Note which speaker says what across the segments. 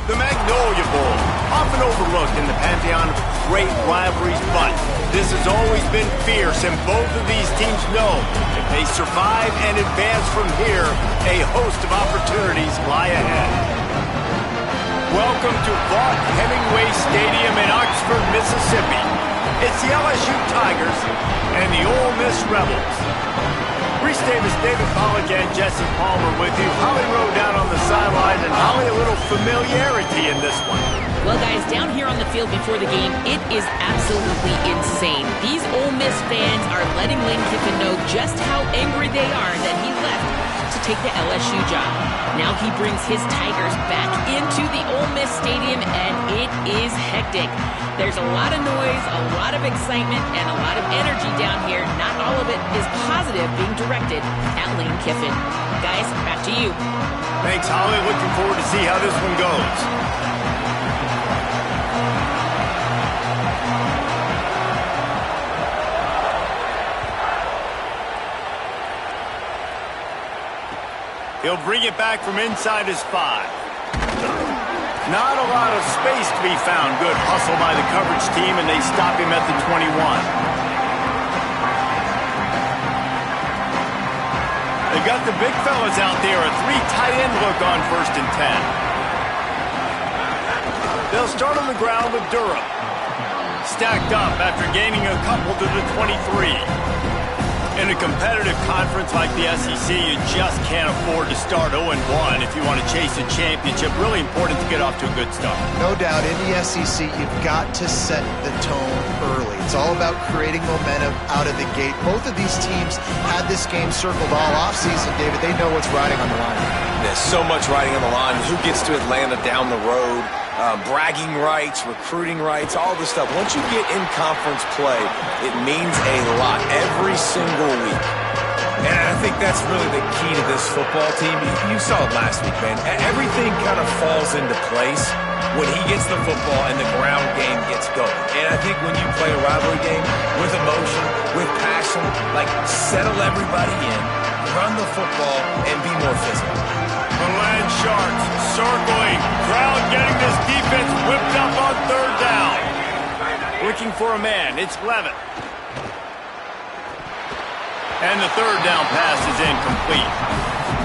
Speaker 1: The Magnolia Bowl, often overlooked in the pantheon of great rivalries, but this has always been fierce, and both of these teams know if they survive and advance from here, a host of opportunities lie ahead. Welcome to Vaught Hemingway Stadium in Oxford, Mississippi. It's the LSU Tigers and the Ole Miss Rebels. Reese Davis, David Pollack, and Jesse Palmer with you. Holly Rowe down on the sidelines, and Holly, a little familiarity in this one.
Speaker 2: Well, guys, down here on the field before the game, it is absolutely insane. These Ole Miss fans are letting Lane Kiffin know just how angry they are that he left to take the LSU job. Now he brings his Tigers back into the Ole Miss Stadium, and it is hectic. There's a lot of noise, a lot of excitement, and a lot of energy down here. Not all of it is positive being directed at Lane Kiffin. Guys, back to you.
Speaker 1: Thanks, Holly. Looking forward to see how this one goes. He'll bring it back from inside his 5. Not a lot of space to be found. Good hustle by the coverage team, and they stop him at the 21. They've got the big fellas out there. A 3 tight end look on 1st and 10. They'll start on the ground with Durham. Stacked up after gaining a couple to the 23. In a competitive conference like the SEC, you just can't afford to start 0-1 if you want to chase a championship. Really important to get off to a good start.
Speaker 3: No doubt, in the SEC, you've got to set the tone early. It's all about creating momentum out of the gate. Both of these teams had this game circled all offseason, David. They know what's riding on the line.
Speaker 4: There's so much riding on the line. Who gets to Atlanta down the road? Bragging rights, recruiting rights, all this stuff. Once you get in conference play, it means a lot every single week. And I think that's really the key to this football team. You saw it last week, man. Everything kind of falls into place when he gets the football and the ground game gets going. And I think when you play a rivalry game with emotion, with passion, like settle everybody in, run the football, and be more physical.
Speaker 1: The Land Sharks circling. Crowd getting this defense whipped up on 3rd down. Looking for a man. It's Levitt. And the 3rd down pass is incomplete.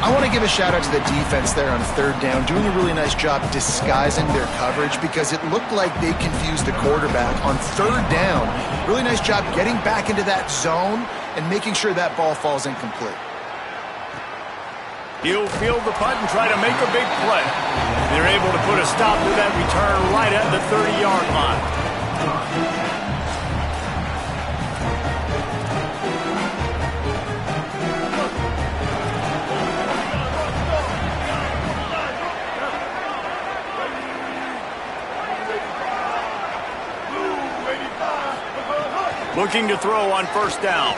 Speaker 3: I want to give a shout out to the defense there on 3rd down, doing a really nice job disguising their coverage because it looked like they confused the quarterback on 3rd down. Really nice job getting back into that zone and making sure that ball falls incomplete.
Speaker 1: He'll field the punt and try to make a big play. They're able to put a stop to that return right at the 30-yard line. Looking to throw on 1st down.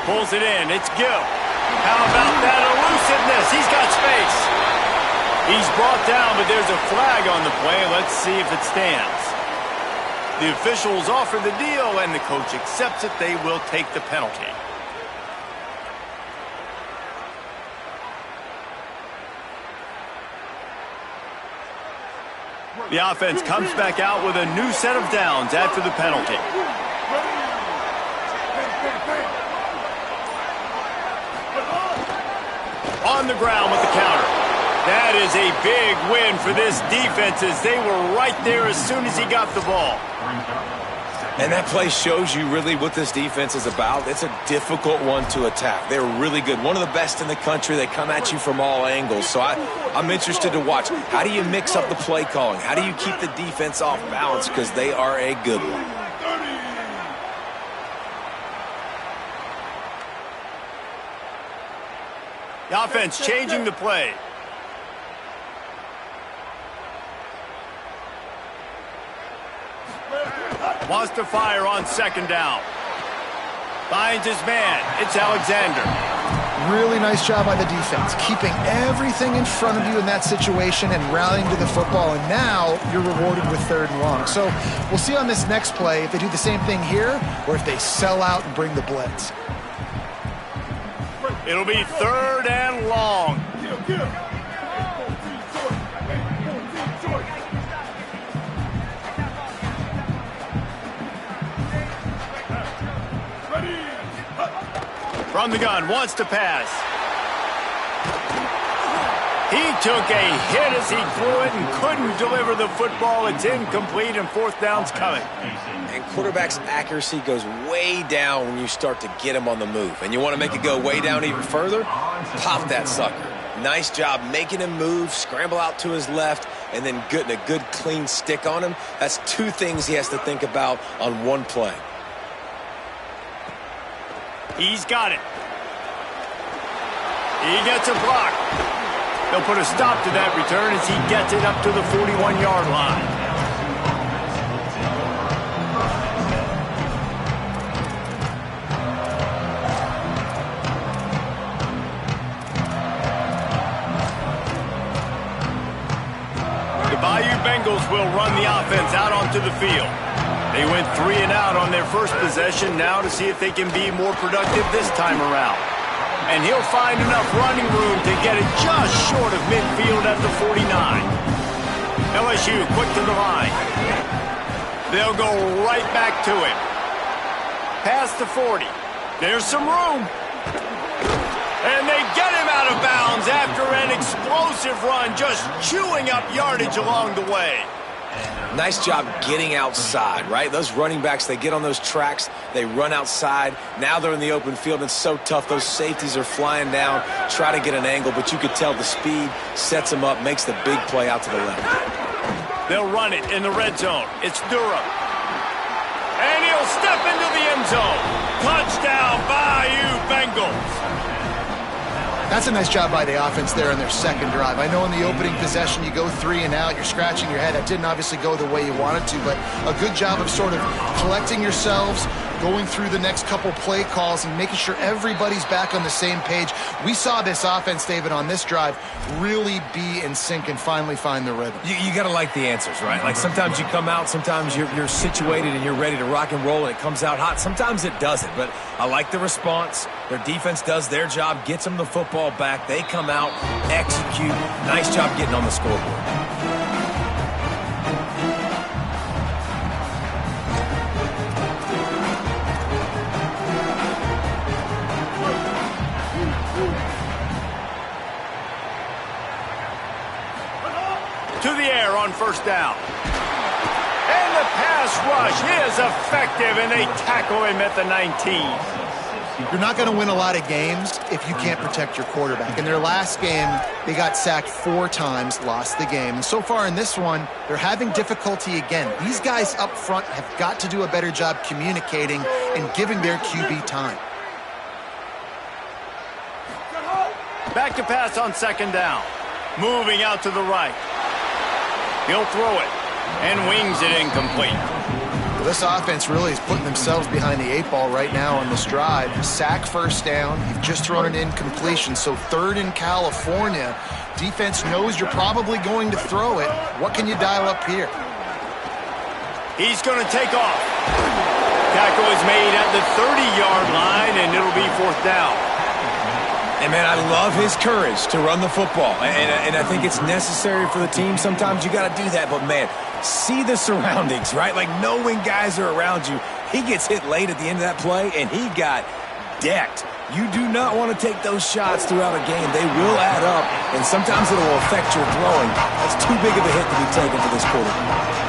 Speaker 1: Pulls it in. It's Gill. How about that elusiveness? He's got space. He's brought down, but there's a flag on the play. Let's see if it stands. The officials offer the deal, and the coach accepts it. They will take the penalty. The offense comes back out with a new set of downs after the penalty. On the ground with the counter. That is a big win for this defense as they were right there as soon as he got the ball.
Speaker 4: And that play shows you really what this defense is about. It's a difficult one to attack. They're really good. One of the best in the country. They come at you from all angles. So I'm interested to watch. How do you mix up the play calling? How do you keep the defense off balance? Because they are a good one.
Speaker 1: The offense changing the play. Wants to fire on 2nd down. Finds his man. It's Alexander.
Speaker 3: Really nice job by the defense, keeping everything in front of you in that situation and rallying to the football. And now you're rewarded with 3rd and long. So we'll see on this next play if they do the same thing here or if they sell out and bring the blitz.
Speaker 1: It'll be 3rd and long. From the gun, wants to pass. He took a hit as he threw it and couldn't deliver the football. It's incomplete, and fourth down's coming.
Speaker 4: And quarterback's accuracy goes way down when you start to get him on the move. And you want to make it go way down even further? Pop that sucker. Nice job making him move, scramble out to his left, and then getting a good, clean stick on him. That's two things he has to think about on one play.
Speaker 1: He's got it. He gets a block. They'll put a stop to that return as he gets it up to the 41-yard line. Bengals will run the offense out onto the field. They went 3 and out on their first possession, now to see if they can be more productive this time around. And he'll find enough running room to get it just short of midfield at the 49. LSU quick to the line. They'll go right back to him. Past the 40. There's some room. And they get him out of bounds after an explosive run, just chewing up yardage along the way.
Speaker 4: Nice job getting outside, right? Those running backs, they get on those tracks, they run outside. Now they're in the open field, and it's so tough. Those safeties are flying down, try to get an angle, but you could tell the speed sets them up, makes the big play out to the left.
Speaker 1: They'll run it in the red zone. It's Durham. And he'll step into the end zone. Touchdown, Bayou Bengals.
Speaker 3: That's a nice job by the offense there in their second drive. I know in the opening possession you go 3 and out, you're scratching your head. That didn't obviously go the way you wanted to, but a good job of sort of collecting yourselves, going through the next couple play calls and making sure everybody's back on the same page. We saw this offense, David, on this drive really be in sync and finally find the rhythm.
Speaker 4: You got to like the answers, right? Like sometimes you come out, sometimes you're situated and you're ready to rock and roll and it comes out hot. Sometimes it doesn't, but I like the response. Their defense does their job, gets them the football back. They come out, execute. Nice job getting on the scoreboard.
Speaker 1: To the air on first down. And the pass rush is effective, and they tackle him at the 19.
Speaker 3: You're not going to win a lot of games if you can't protect your quarterback. In their last game, they got sacked 4 times, lost the game. And so far in this one, they're having difficulty again. These guys up front have got to do a better job communicating and giving their QB time.
Speaker 1: Back to pass on second down. Moving out to the right. He'll throw it and wings it incomplete.
Speaker 3: Well, this offense really is putting themselves behind the 8 ball right now on this drive. Sack first down. You've just thrown an incompletion, so 3rd in California. Defense knows you're probably going to throw it. What can you dial up here?
Speaker 1: He's going to take off. Tackle is made at the 30-yard line, and it'll be 4th down.
Speaker 4: And, man, I love his courage to run the football. And I think it's necessary for the team. Sometimes you got to do that. But, man, see the surroundings, right? Like knowing guys are around you. He gets hit late at the end of that play, and he got decked. You do not want to take those shots throughout a game. They will add up, and sometimes it will affect your throwing. That's too big of a hit to be taken for this quarterback.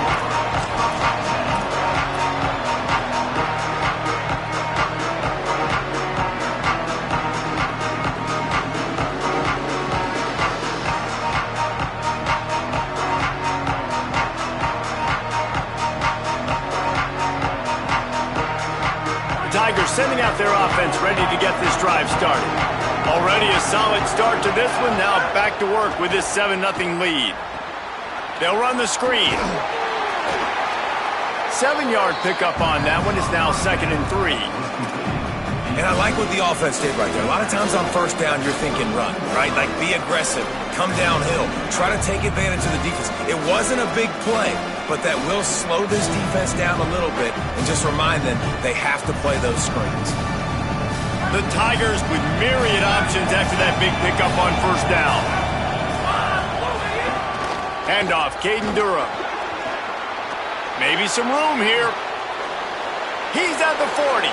Speaker 1: Tigers sending out their offense ready to get this drive started. Already a solid start to this one. Now back to work with this 7-0 lead. They'll run the screen. 7-yard pickup on that one. Is now 2nd and 3.
Speaker 4: And I like what the offense did right there. A lot of times on first down, you're thinking run, right? Like be aggressive, come downhill, try to take advantage of the defense. It wasn't a big play, but that will slow this defense down a little bit and just remind them they have to play those screens.
Speaker 1: The Tigers with myriad options after that big pickup on first down. Handoff, Caden Durham. Maybe some room here. He's at the 40.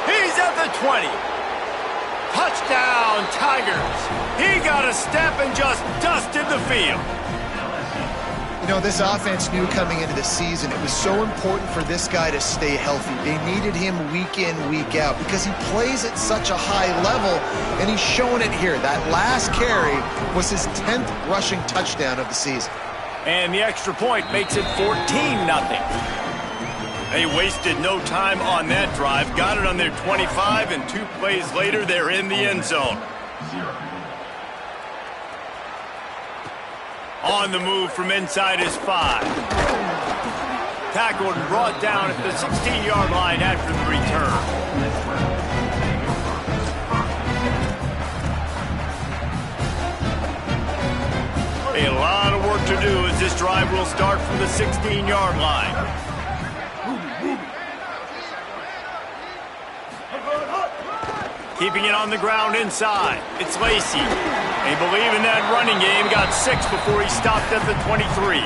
Speaker 1: He's at the 20. Touchdown, Tigers. He got a step and just dusted the field.
Speaker 3: You know, this offense knew coming into the season it was so important for this guy to stay healthy. They needed him week in, week out because he plays at such a high level, and he's showing it here. That last carry was his 10th rushing touchdown of the season.
Speaker 1: And the extra point makes it 14-0. They wasted no time on that drive. Got it on their 25, and 2 plays later, they're in the end zone. On the move from inside his 5. Tackled and brought down at the 16-yard line after the return. A lot of work to do as this drive will start from the 16-yard line. Keeping it on the ground inside. It's Lacey. They believe in that running game. Got 6 before he stopped at the 23.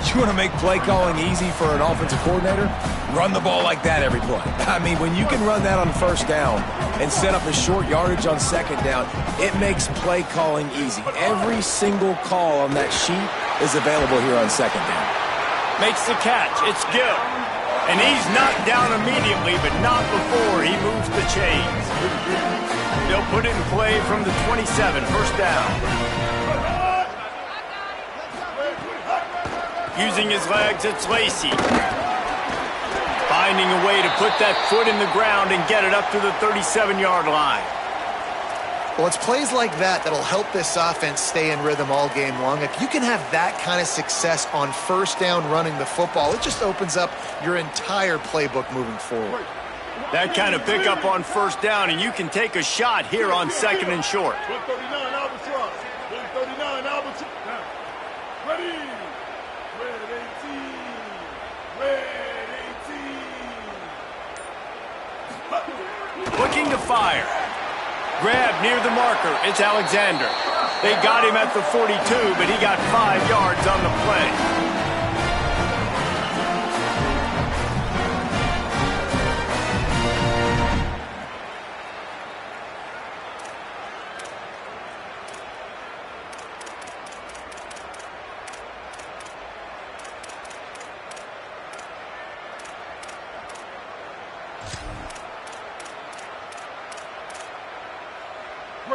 Speaker 4: You want to make play calling easy for an offensive coordinator? Run the ball like that every play. I mean, when you can run that on first down and set up a short yardage on second down, it makes play calling easy. Every single call on that sheet is available here on second down.
Speaker 1: Makes the catch. It's Gill. And he's knocked down immediately, but not before he moves the chains. They'll put it in play from the 27, first down. Using his legs, it's Lacey. Finding a way to put that foot in the ground and get it up to the 37-yard line.
Speaker 3: Well, it's plays like that that'll help this offense stay in rhythm all game long. If you can have that kind of success on first down running the football, it just opens up your entire playbook moving forward.
Speaker 1: That kind of pickup on first down, and you can take a shot here on second and short.
Speaker 5: 139 Albatross. 139 Albatross. Now, ready. Red 18. Red 18.
Speaker 1: Looking to fire. Grab near the marker. It's Alexander. They got him at the 42, but he got 5 yards on the play.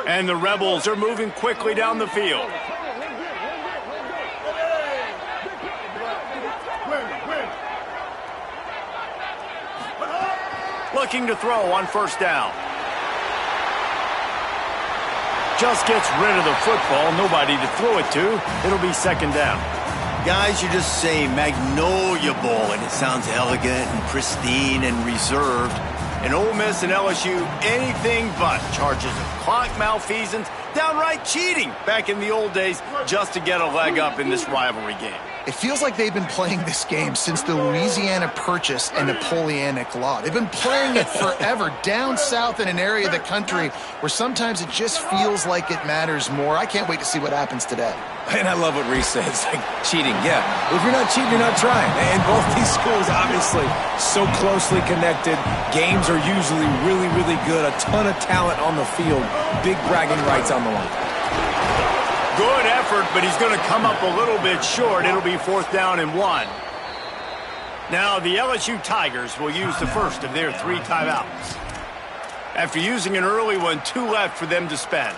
Speaker 1: And the Rebels are moving quickly down the field. Looking to throw on first down. Just gets rid of the football. Nobody to throw it to. It'll be second down.
Speaker 6: Guys, you just say Magnolia Bowl, and it sounds elegant and pristine and reserved. And Ole Miss and LSU, anything but. Charges of clock malfeasance, downright cheating back in the old days just to get a leg up in this rivalry game.
Speaker 3: It feels like they've been playing this game since the Louisiana Purchase and Napoleonic Law. They've been playing it forever down south in an area of the country where sometimes it just feels like it matters more. I can't wait to see what happens today.
Speaker 4: And I love what Reese says, like cheating. Yeah, if you're not cheating, you're not trying. And both these schools, obviously, so closely connected. Games are usually really, really good. A ton of talent on the field. Big bragging rights on the line.
Speaker 1: Good effort, but he's going to come up a little bit short. It'll be fourth down and 1. Now the LSU Tigers will use the first of their 3 timeouts. After using an early one, 2 left for them to spend.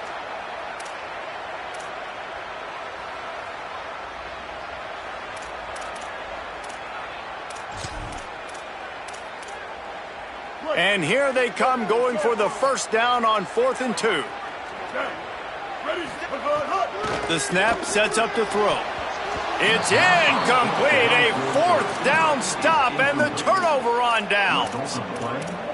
Speaker 1: And here they come going for the first down on 4th and 2. The snap sets up to throw. It's incomplete. A 4th down stop and the turnover on downs.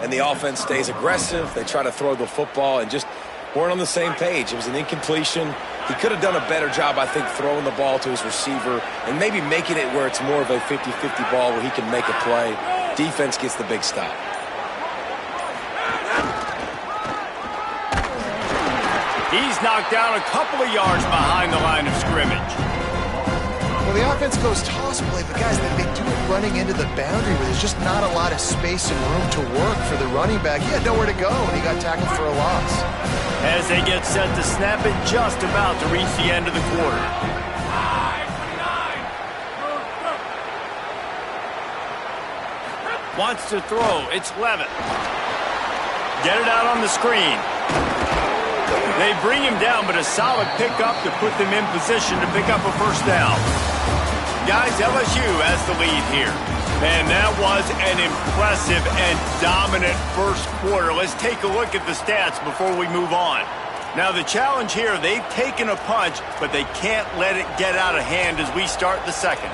Speaker 4: And the offense stays aggressive. They try to throw the football and just weren't on the same page. It was an incompletion. He could have done a better job, I think, throwing the ball to his receiver and maybe making it where it's more of a 50-50 ball where he can make a play. Defense gets the big stop.
Speaker 1: He's knocked down a couple of yards behind the line of scrimmage.
Speaker 3: Well, the defense goes toss play, but guys, they do it running into the boundary where there's just not a lot of space and room to work for the running back. He had nowhere to go, and he got tackled for a loss.
Speaker 1: As they get set to snap it, just about to reach the end of the quarter. Wants to throw. It's Levitt. Get it out on the screen. They bring him down, but a solid pickup to put them in position to pick up a first down. Guys, LSU has the lead here. Man, that was an impressive and dominant first quarter. Let's take a look at the stats before we move on. Now, the challenge here, they've taken a punch, but they can't let it get out of hand as we start the second.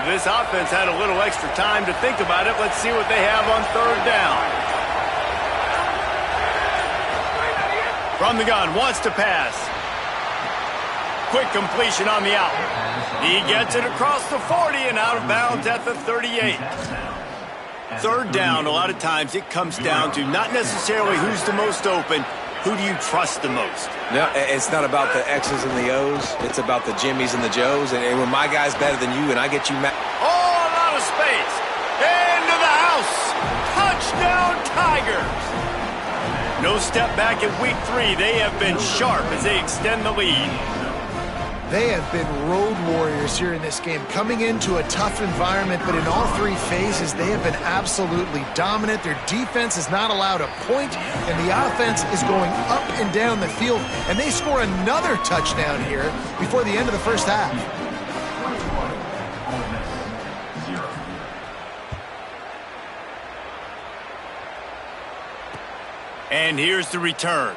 Speaker 1: This offense had a little extra time to think about it. Let's see what they have on third down. From the gun, wants to pass. Quick completion on the out. He gets it across the 40 and out of bounds at the 38. Third down, a lot of times it comes down to not necessarily who's the most open, who do you trust the most?
Speaker 4: No, it's not about the X's and the O's. It's about the Jimmys and the Joes. And when my guy's better than you and I get you mad.
Speaker 1: Oh, a lot of space. Into the house. Touchdown, Tigers. No step back in week 3. They have been sharp as they extend the lead.
Speaker 3: They have been road warriors here in this game, coming into a tough environment, but in all 3 phases, they have been absolutely dominant. Their defense is not allowed a point, and the offense is going up and down the field, and they score another touchdown here before the end of the first half.
Speaker 1: And here's the return.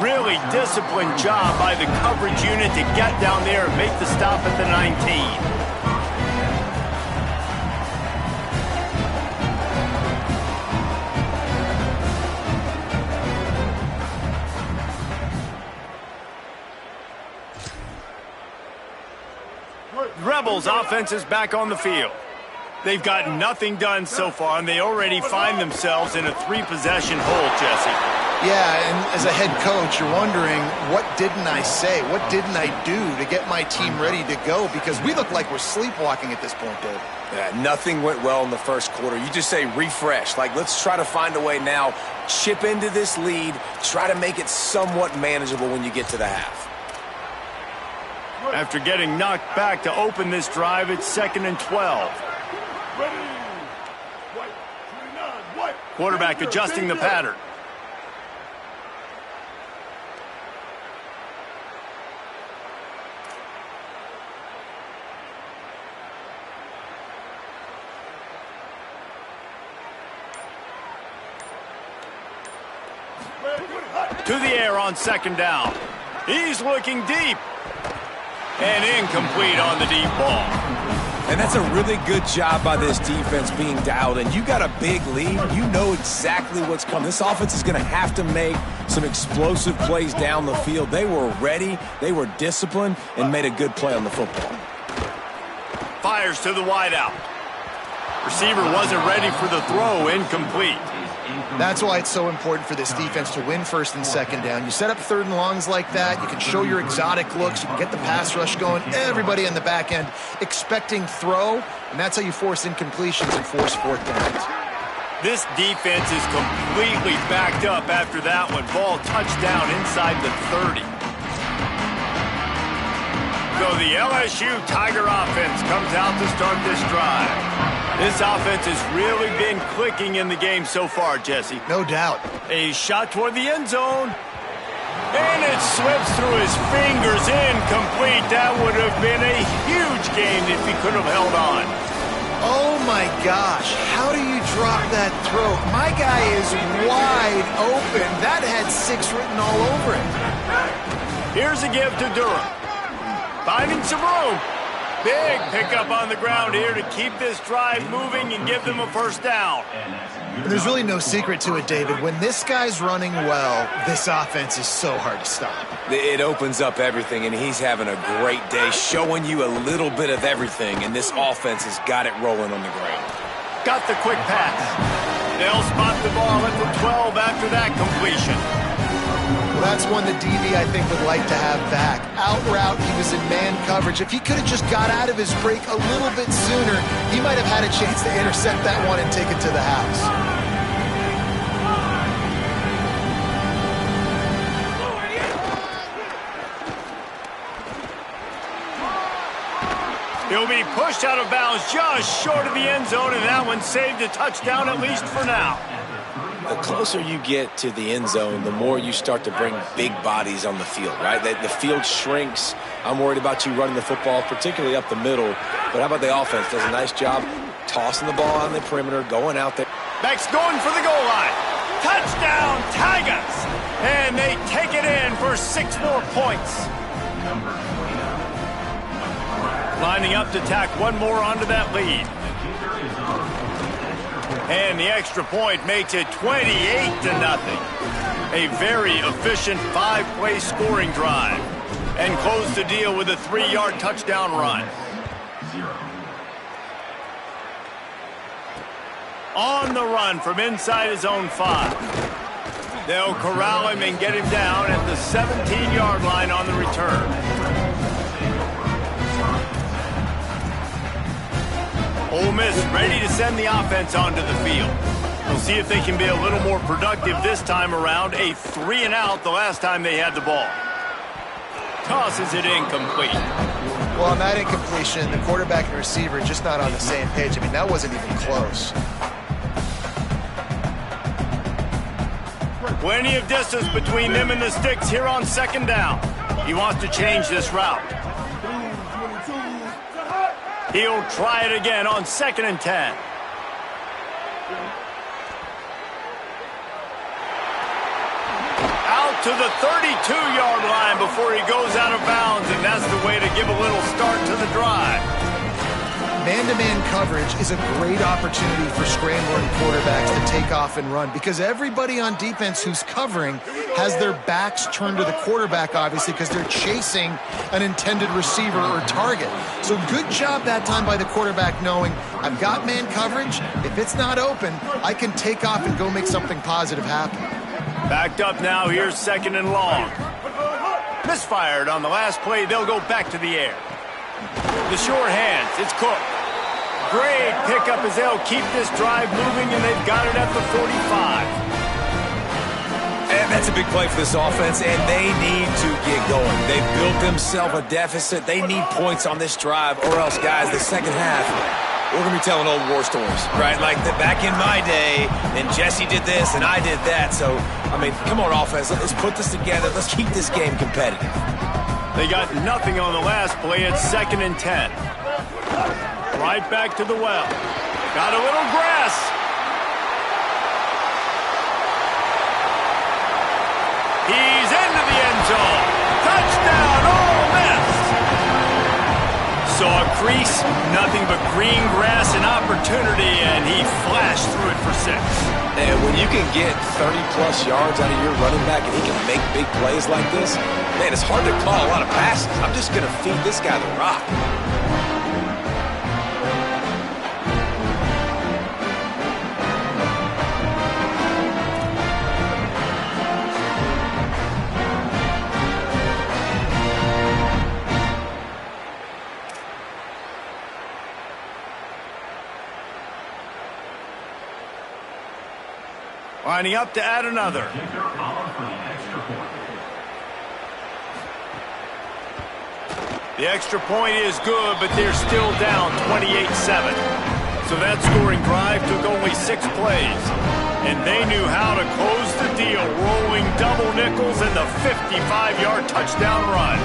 Speaker 1: Really disciplined job by the coverage unit to get down there and make the stop at the 19. Rebels offense is back on the field. They've got nothing done so far, and they already find themselves in a 3-possession hole, Jesse.
Speaker 3: Yeah, and as a head coach, you're wondering, what didn't I say? What didn't I do to get my team ready to go? Because we look like we're sleepwalking at this point, Dave.
Speaker 4: Yeah, nothing went well in the first quarter. You just say refresh. Like, let's try to find a way now, chip into this lead, try to make it somewhat manageable when you get to the half.
Speaker 1: After getting knocked back to open this drive, it's 2nd and 12. Quarterback adjusting the pattern. To the air on 2nd down. He's looking deep. And incomplete on the deep ball.
Speaker 4: And that's a really good job by this defense being dialed in. You got a big lead. You know exactly what's coming. This offense is going to have to make some explosive plays down the field. They were ready. They were disciplined and made a good play on the football.
Speaker 1: Fires to the wideout. Receiver wasn't ready for the throw. Incomplete.
Speaker 3: That's why it's so important for this defense to win 1st and 2nd down. You set up 3rd and longs like that. You can show your exotic looks. You can get the pass rush going. Everybody in the back end expecting throw, and that's how you force incompletions and force 4th downs.
Speaker 1: This defense is completely backed up after that one. Ball touchdown inside the 30. So the LSU Tiger offense comes out to start this drive. This offense has really been clicking in the game so far, Jesse.
Speaker 3: No doubt.
Speaker 1: A shot toward the end zone. And it slips through his fingers, incomplete. That would have been a huge gain if he could have held on.
Speaker 3: Oh, my gosh. How do you drop that throw? My guy is wide open. That had 6 written all over it.
Speaker 1: Here's a give to Durham. Finding some room. Big pickup on the ground here to keep this drive moving and give them a first down.
Speaker 3: And there's really no secret to it, David. When this guy's running well, this offense is so hard to stop.
Speaker 4: It opens up everything, and he's having a great day, showing you a little bit of everything, and this offense has got it rolling on the ground.
Speaker 1: Got the quick pass. They'll spot the ball at the 12 after that completion.
Speaker 3: Well, that's one the DB, I think, would like to have back. Out route, he was in man coverage. If he could have just got out of his break a little bit sooner, he might have had a chance to intercept that one and take it to the house.
Speaker 1: He'll be pushed out of bounds just short of the end zone, and that one saved a touchdown, at least for now.
Speaker 4: The closer you get to the end zone, the more you start to bring big bodies on the field, right? The field shrinks. I'm worried about you running the football, particularly up the middle. But how about the offense? Does a nice job tossing the ball on the perimeter, going out there.
Speaker 1: Beck's going for the goal line. Touchdown, Tigers! And they take it in for 6 more points. Lining up to tack one more onto that lead. And the extra point makes it 28-0. A very efficient 5-play scoring drive. And close the deal with a 3-yard touchdown run. On the run from inside his own 5. They'll corral him and get him down at the 17-yard line on the return. Ole Miss ready to send the offense onto the field. We'll see if they can be a little more productive this time around. A 3-and-out the last time they had the ball. Tosses it incomplete.
Speaker 3: Well, on that incompletion, the quarterback and receiver just not on the same page. I mean, that wasn't even close.
Speaker 1: Plenty of distance between them and the sticks here on 2nd down. He wants to change this route. He'll try it again on 2nd and 10. Out to the 32-yard line before he goes out of bounds, and that's the way to give a little start to the drive.
Speaker 3: Man-to-man coverage is a great opportunity for scrambling quarterbacks to take off and run because everybody on defense who's covering has their backs turned to the quarterback, obviously, because they're chasing an intended receiver or target. So good job that time by the quarterback knowing I've got man coverage. If it's not open, I can take off and go make something positive happen.
Speaker 1: Backed up now. Here's 2nd and long. Misfired on the last play. They'll go back to the air. The short hands. It's Cook. Great pickup as they'll keep this drive moving, and they've got it at the 45.
Speaker 4: And that's a big play for this offense, and they need to get going. They've built themselves a deficit. They need points on this drive, or else, guys, the second half, we're going to be telling old war stories, right? Like back in my day, and Jesse did this, and I did that. So, I mean, come on, offense. Let's put this together. Let's keep this game competitive.
Speaker 1: They got nothing on the last play at 2nd and 10. Right back to the well. Got a little grass. He's into the end zone. Touchdown, Ole Miss. Saw a crease, nothing but green grass and opportunity, and he flashed through it for 6.
Speaker 4: And when you can get 30-plus yards out of your running back and he can make big plays like this, man, it's hard to call a lot of passes. I'm just going to feed this guy the rock.
Speaker 1: Lining up to add another. The extra point is good, but they're still down 28-7. So that scoring drive took only 6 plays. And they knew how to close the deal, rolling double nickels and the 55-yard touchdown run.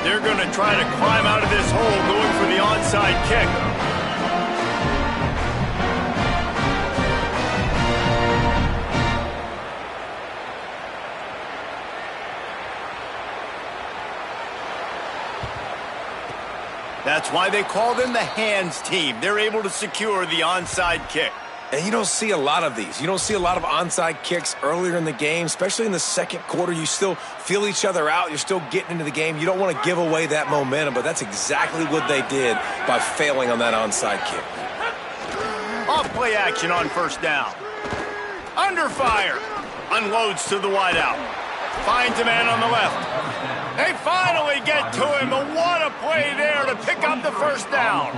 Speaker 1: They're going to try to climb out of this hole, going for the onside kick. That's why they call them the hands team. They're able to secure the onside kick.
Speaker 4: And you don't see a lot of these. You don't see a lot of onside kicks earlier in the game, especially in the second quarter. You still feel each other out. You're still getting into the game. You don't want to give away that momentum, but that's exactly what they did by failing on that onside kick.
Speaker 1: Off play action on first down. Under fire. Unloads to the wideout. Finds a man on the left. They finally get to him, but what a play there to pick up the first down.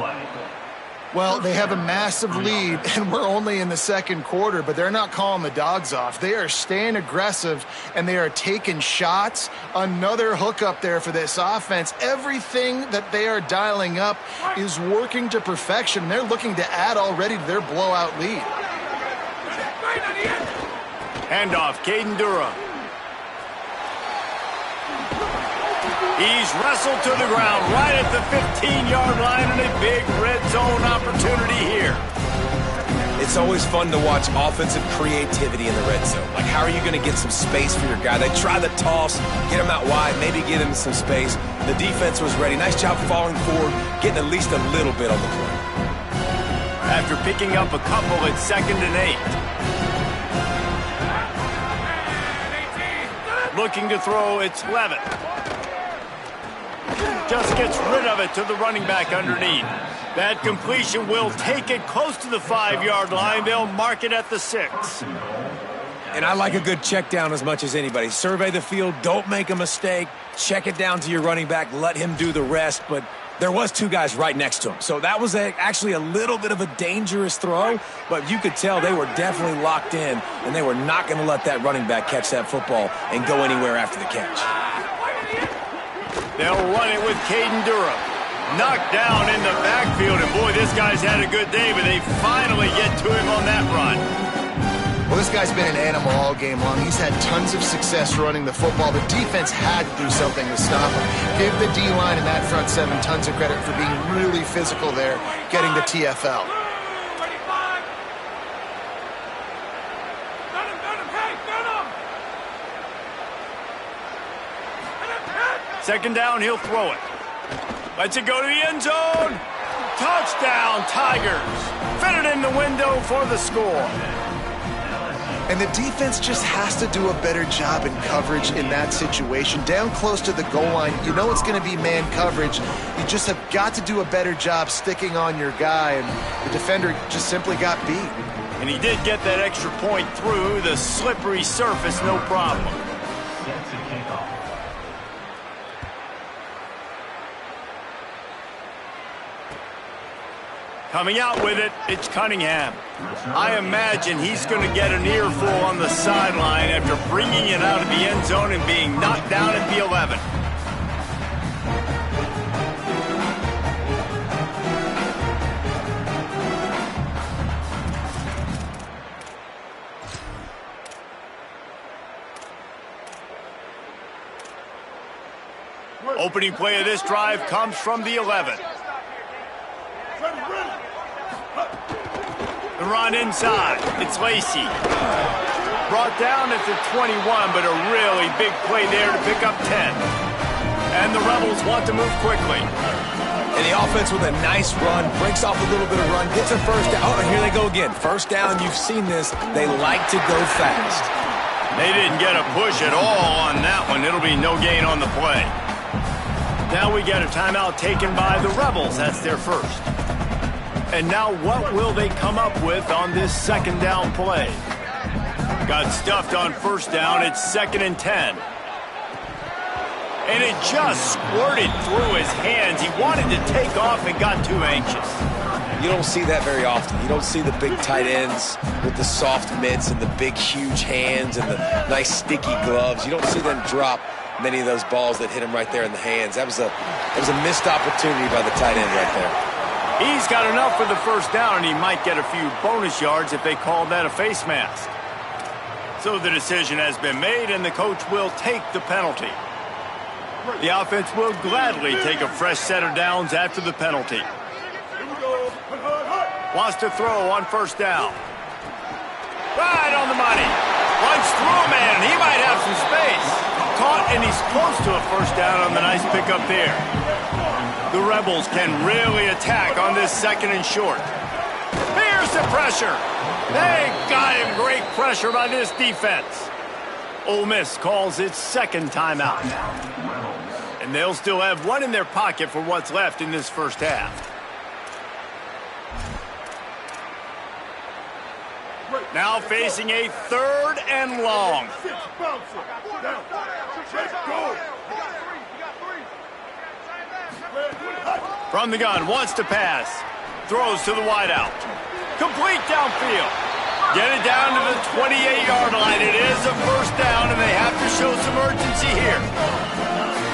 Speaker 3: Well, they have a massive lead, and we're only in the second quarter, but they're not calling the dogs off. They are staying aggressive, and they are taking shots. Another hook up there for this offense. Everything that they are dialing up is working to perfection. They're looking to add already to their blowout lead.
Speaker 1: Handoff, Caden Durham. He's wrestled to the ground right at the 15-yard line and a big red zone opportunity here.
Speaker 4: It's always fun to watch offensive creativity in the red zone. Like, how are you going to get some space for your guy? They try the toss, get him out wide, maybe get him some space. The defense was ready. Nice job falling forward, getting at least a little bit on the play.
Speaker 1: After picking up a couple, it's 2nd and 8. Looking to throw, it's Levitt. Just gets rid of it to the running back underneath. That completion will take it close to the 5-yard line. They'll mark it at the 6.
Speaker 4: And I like a good check down as much as anybody. Survey the field, don't make a mistake. Check it down to your running back, let him do the rest. But there was 2 guys right next to him. So that was actually a little bit of a dangerous throw, but you could tell they were definitely locked in, and they were not going to let that running back catch that football and go anywhere after the catch.
Speaker 1: They'll run it with Caden Durham. Knocked down in the backfield, and boy, this guy's had a good day, but they finally get to him on that run.
Speaker 3: Well, this guy's been an animal all game long. He's had tons of success running the football. The defense had to do something to stop him. Give the D-line and that front 7 tons of credit for being really physical there, getting the TFL.
Speaker 1: Second down, he'll throw it. Lets it go to the end zone. Touchdown, Tigers. Fit it in the window for the score.
Speaker 3: And the defense just has to do a better job in coverage in that situation. Down close to the goal line, you know it's going to be man coverage. You just have got to do a better job sticking on your guy, and the defender just simply got beat.
Speaker 1: And he did get that extra point through the slippery surface, no problem. Coming out with it, it's Cunningham. I imagine he's going to get an earful on the sideline after bringing it out of the end zone and being knocked down at the 11. Opening play of this drive comes from the 11. The run inside. It's Lacey. Brought down at the 21, but a really big play there to pick up 10. And the Rebels want to move quickly.
Speaker 4: And the offense with a nice run, breaks off a little bit of run, gets a first down. Oh, and here they go again. First down, you've seen this. They like to go fast.
Speaker 1: They didn't get a push at all on that one. It'll be no gain on the play. Now we get a timeout taken by the Rebels. That's their first. And now what will they come up with on this second down play? Got stuffed on first down. It's 2nd and 10. And it just squirted through his hands. He wanted to take off and got too anxious.
Speaker 4: You don't see that very often. You don't see the big tight ends with the soft mitts and the big, huge hands and the nice, sticky gloves. You don't see them drop many of those balls that hit him right there in the hands. That was a missed opportunity by the tight end right there.
Speaker 1: He's got enough for the first down, and he might get a few bonus yards if they call that a face mask. So the decision has been made, and the coach will take the penalty. The offense will gladly take a fresh set of downs after the penalty. Wants to throw on first down. Right on the money. Runs through a man. He might have some space. Caught, and he's close to a first down on the nice pickup there. The Rebels can really attack on this 2nd and short. Here's the pressure. They got him. Great pressure by this defense. Ole Miss calls its 2nd timeout. And they'll still have one in their pocket for what's left in this first half. Now facing a 3rd and long. From the gun, wants to pass. Throws to the wideout. Complete downfield. Get it down to the 28-yard line. It is a 1st down, and they have to show some urgency here.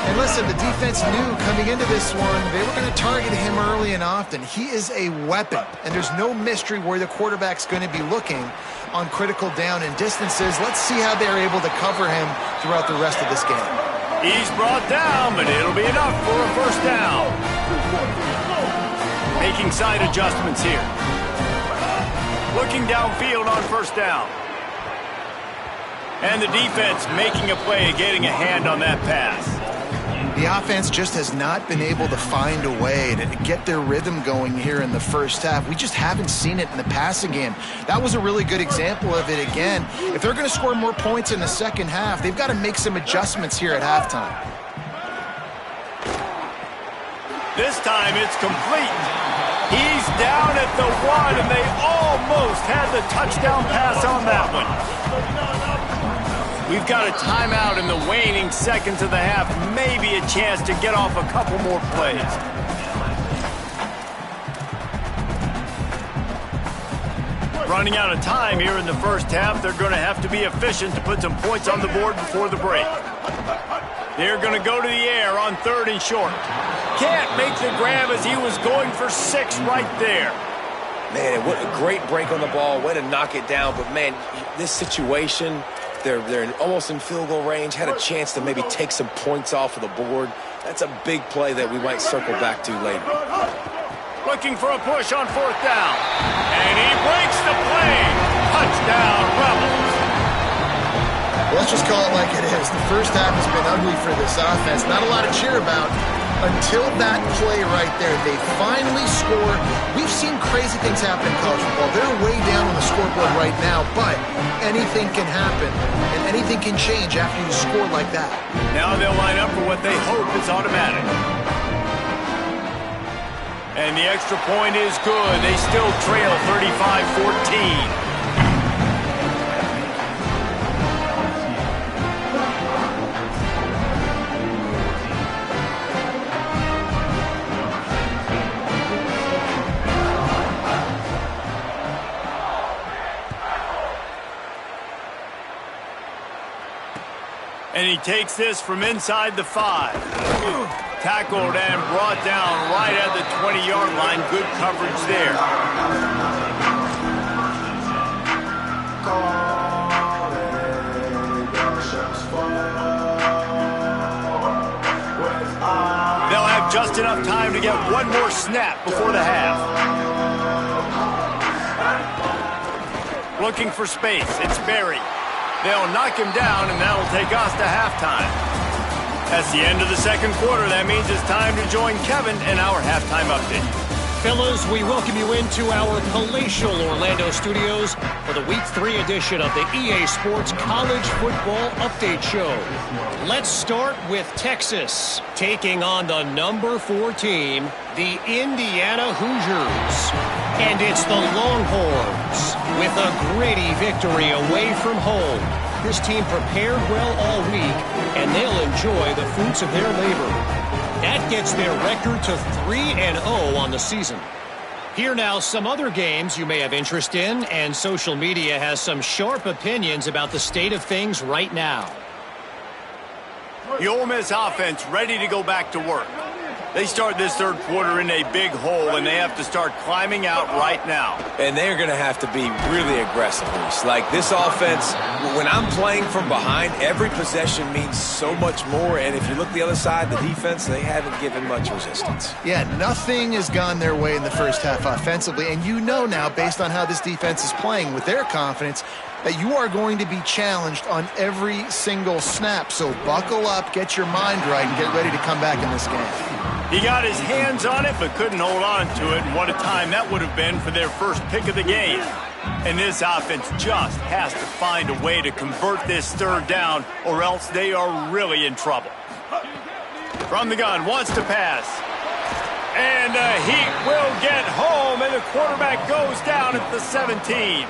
Speaker 3: And listen, the defense knew coming into this one, they were going to target him early and often. He is a weapon, and there's no mystery where the quarterback's going to be looking on critical down and distances. Let's see how they're able to cover him throughout the rest of this game.
Speaker 1: He's brought down, but it'll be enough for a 1st down. Making side adjustments here. Looking downfield on 1st down. And the defense making a play, getting a hand on that pass.
Speaker 3: The offense just has not been able to find a way to get their rhythm going here in the first half. We just haven't seen it in the passing game. That was a really good example of it again. If they're going to score more points in the second half, they've got to make some adjustments here at halftime.
Speaker 1: This time it's complete. He's down at the 1, and they almost had the touchdown pass on that one. We've got a timeout in the waning seconds of the half. Maybe a chance to get off a couple more plays. Running out of time here in the first half. They're going to have to be efficient to put some points on the board before the break. They're going to go to the air on 3rd and short. Can't make the grab as he was going for 6 right there.
Speaker 4: Man, what a great break on the ball. Way to knock it down. But, man, this situation, they're almost in field goal range, had a chance to maybe take some points off of the board. That's a big play that we might circle back to later.
Speaker 1: Looking for a push on 4th down. And he breaks the play. Touchdown, Rebels.
Speaker 3: Well, let's just call it like it is. The first half has been ugly for this offense. Not a lot to cheer about until that play right there. They finally score. We've seen crazy things happen in college football. They're way down on the scoreboard right now, but anything can happen, and anything can change after you score like that.
Speaker 1: Now they'll line up for what they hope is automatic. And the extra point is good. They still trail 35-14. And he takes this from inside the 5. Tackled and brought down right at the 20-yard line. Good coverage there. They'll have just enough time to get one more snap before the half. Looking for space. It's Berry. They'll knock him down, and that'll take us to halftime. That's the end of the second quarter. That means it's time to join Kevin in our halftime update.
Speaker 7: Fellas, we welcome you into our palatial Orlando studios for the Week 3 edition of the EA Sports College Football Update Show. Let's start with Texas, taking on the number 4 team, the Indiana Hoosiers. And it's the Longhorns with a gritty victory away from home. This team prepared well all week, and they'll enjoy the fruits of their labor. That gets their record to 3-0 on the season. Here now, some other games you may have interest in, and social media has some sharp opinions about the state of things right now.
Speaker 1: The Ole Miss offense ready to go back to work. They start this third quarter in a big hole, and they have to start climbing out right now.
Speaker 4: And they're going to have to be really aggressive. Like this offense, when I'm playing from behind, every possession means so much more. And if you look the other side, the defense, they haven't given much resistance.
Speaker 3: Yeah, nothing has gone their way in the first half offensively. And you know now, based on how this defense is playing with their confidence, that you are going to be challenged on every single snap. So buckle up, get your mind right, and get ready to come back in this game.
Speaker 1: He got his hands on it, but couldn't hold on to it, and what a time that would have been for their first pick of the game. And this offense just has to find a way to convert this third down, or else they are really in trouble. From the gun, wants to pass. And the Heat will get home, and the quarterback goes down at the 17.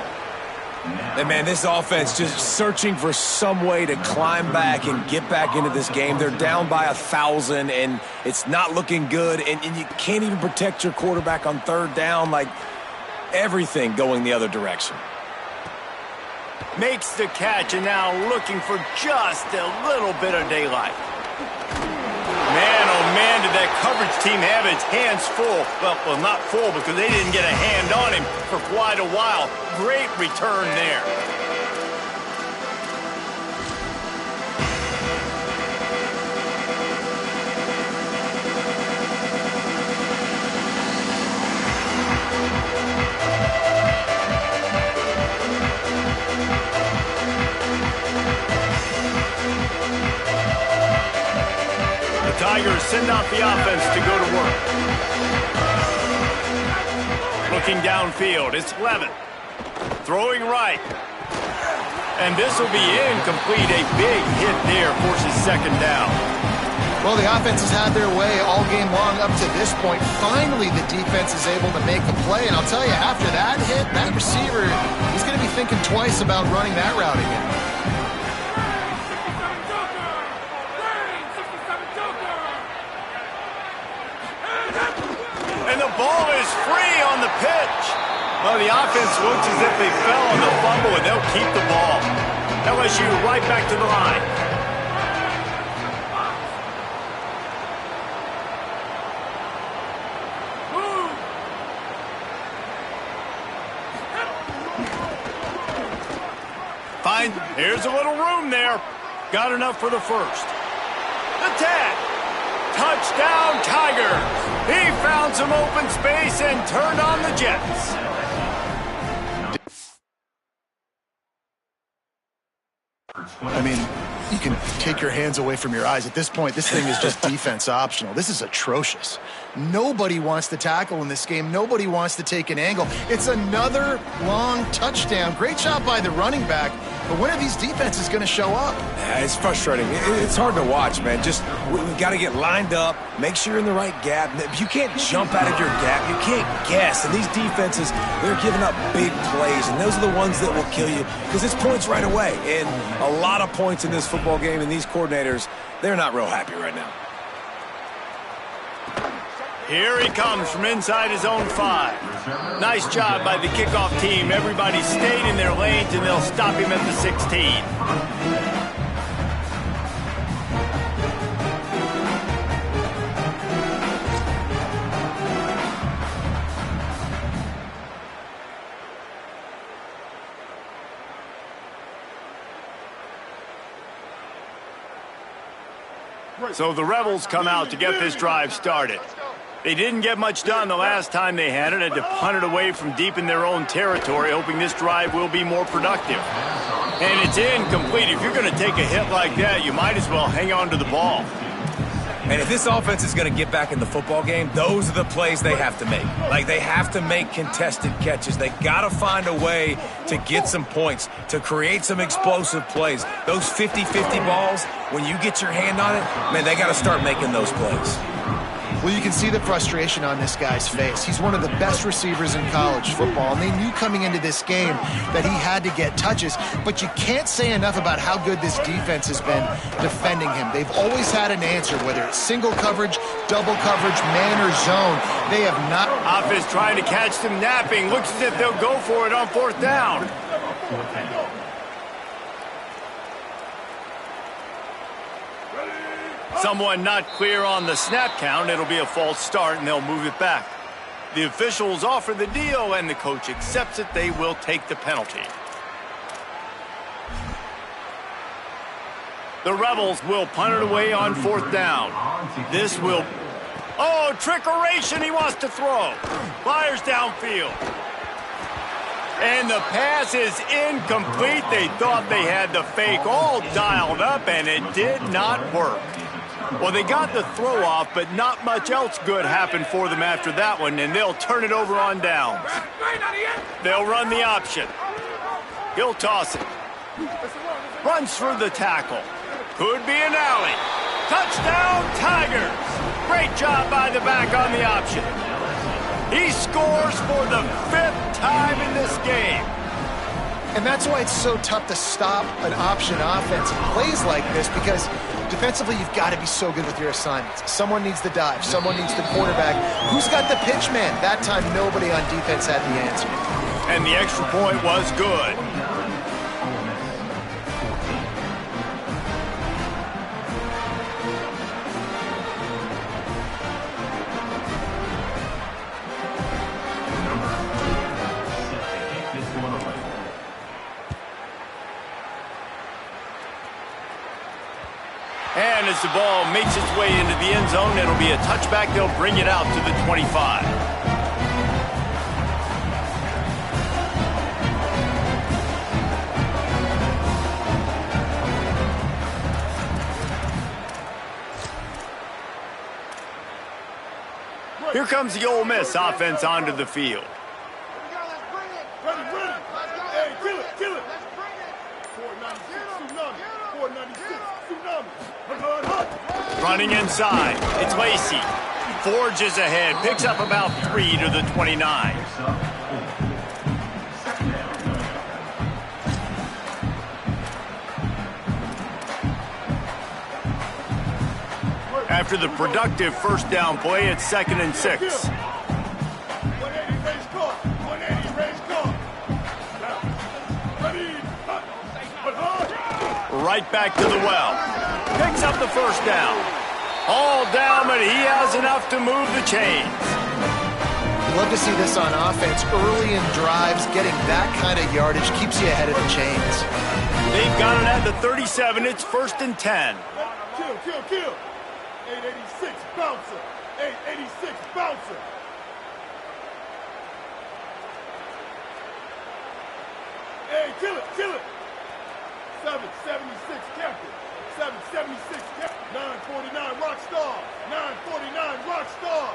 Speaker 4: And man, this offense just searching for some way to climb back and get back into this game. They're down by 1,000, and it's not looking good. And you can't even protect your quarterback on third down. Like, everything going the other direction.
Speaker 1: Makes the catch, and now looking for just a little bit of daylight. Man, oh man, did that coverage team have its hands full. Well, not full because they didn't get a hand on him for quite a while. Great return there. Tigers send out the offense to go to work. Looking downfield, it's Levin. Throwing right. And this will be incomplete. A big hit there, forces second down.
Speaker 3: Well, the offense has had their way all game long up to this point. Finally, the defense is able to make a play. And I'll tell you, after that hit, that receiver, he's going to be thinking twice about running that route again.
Speaker 1: And the ball is free on the pitch. Well, the offense looks as if they fell on the fumble, and they'll keep the ball. LSU right back to the line. Fine. Here's a little room there. Got enough for the first. The tag. Touchdown, Tigers. He found some open space and turned on the Jets.
Speaker 3: I mean, you can take your hands away from your eyes. At this point, this thing is just defense optional. This is atrocious. Nobody wants to tackle in this game. Nobody wants to take an angle. It's another long touchdown. Great job by the running back. But when are these defenses going to show up?
Speaker 4: Yeah, it's frustrating. It's hard to watch, man. Just, we've got to get lined up, make sure you're in the right gap. You can't jump out of your gap. You can't guess. And these defenses, they're giving up big plays, and those are the ones that will kill you because it's points right away. And a lot of points in this football game, and these coordinators, they're not real happy right now.
Speaker 1: Here he comes from inside his own 5. Nice job by the kickoff team. Everybody stayed in their lanes, and they'll stop him at the 16. So the Rebels come out to get this drive started. They didn't get much done the last time they had it. Had to punt it away from deep in their own territory, hoping this drive will be more productive. And it's incomplete. If you're going to take a hit like that, you might as well hang on to the ball.
Speaker 4: And if this offense is going to get back in the football game, those are the plays they have to make. Like, they have to make contested catches. They got to find a way to get some points, to create some explosive plays. Those 50-50 balls, when you get your hand on it, man, they got to start making those plays.
Speaker 3: Well, you can see the frustration on this guy's face. He's one of the best receivers in college football, and they knew coming into this game that he had to get touches, but you can't say enough about how good this defense has been defending him. They've always had an answer, whether it's single coverage, double coverage, man or zone. They have not...
Speaker 1: Offense trying to catch them napping. Looks as if they'll go for it on 4th down. Someone not clear on the snap count. It'll be a false start, and they'll move it back. The officials offer the deal, and the coach accepts it. They will take the penalty. The Rebels will punt it away on 4th down. This will... Oh, trickeration. He wants to throw. Fires downfield. And the pass is incomplete. They thought they had the fake all dialed up, and it did not work. Well, they got the throw off, but not much else good happened for them after that one, and they'll turn it over on downs. They'll run the option. He'll toss it. Runs through the tackle. Could be an alley. Touchdown, Tigers! Great job by the back on the option. He scores for the 5th time in this game.
Speaker 3: And that's why it's so tough to stop an option offense in plays like this, because defensively you've got to be so good with your assignments. Someone needs the dive. Someone needs the quarterback. Who's got the pitch man? That time nobody on defense had the answer.
Speaker 1: And the extra point was good. And as the ball makes its way into the end zone, it'll be a touchback. They'll bring it out to the 25. Here comes the Ole Miss offense onto the field.
Speaker 5: Ready. Hey, kill it. 496, tsunami.
Speaker 1: Running inside, it's Lacey. Forges ahead, picks up about 3 to the 29. After the productive first down play, it's 2nd and 6.
Speaker 5: 180 range car.
Speaker 1: Right back to the well. Picks up the first down. All down, but he has enough to move the chains.
Speaker 3: Love to see this on offense. Early in drives, getting that kind of yardage keeps you ahead of the chains.
Speaker 1: They've got it at the 37. It's 1st and 10.
Speaker 5: Kill. 886 bouncer. 886 bouncer. Hey, kill it. 776 captain. 776 captain. 949 rock star. 949 rock star.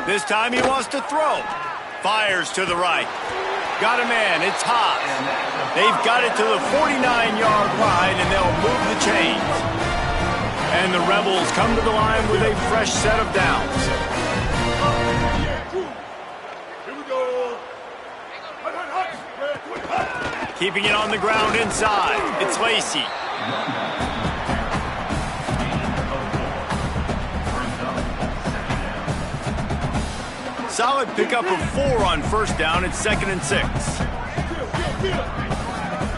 Speaker 1: This time he wants to throw. Fires to the right. Got a man. It's hot. They've got it to the 49-yard line, and they'll move the chains. And the Rebels come to the line with a fresh set of downs.
Speaker 5: Here we go.
Speaker 1: Keeping it on the ground inside. It's Lacey. Solid pickup of 4 on first down. It's 2nd and 6.
Speaker 5: Kill.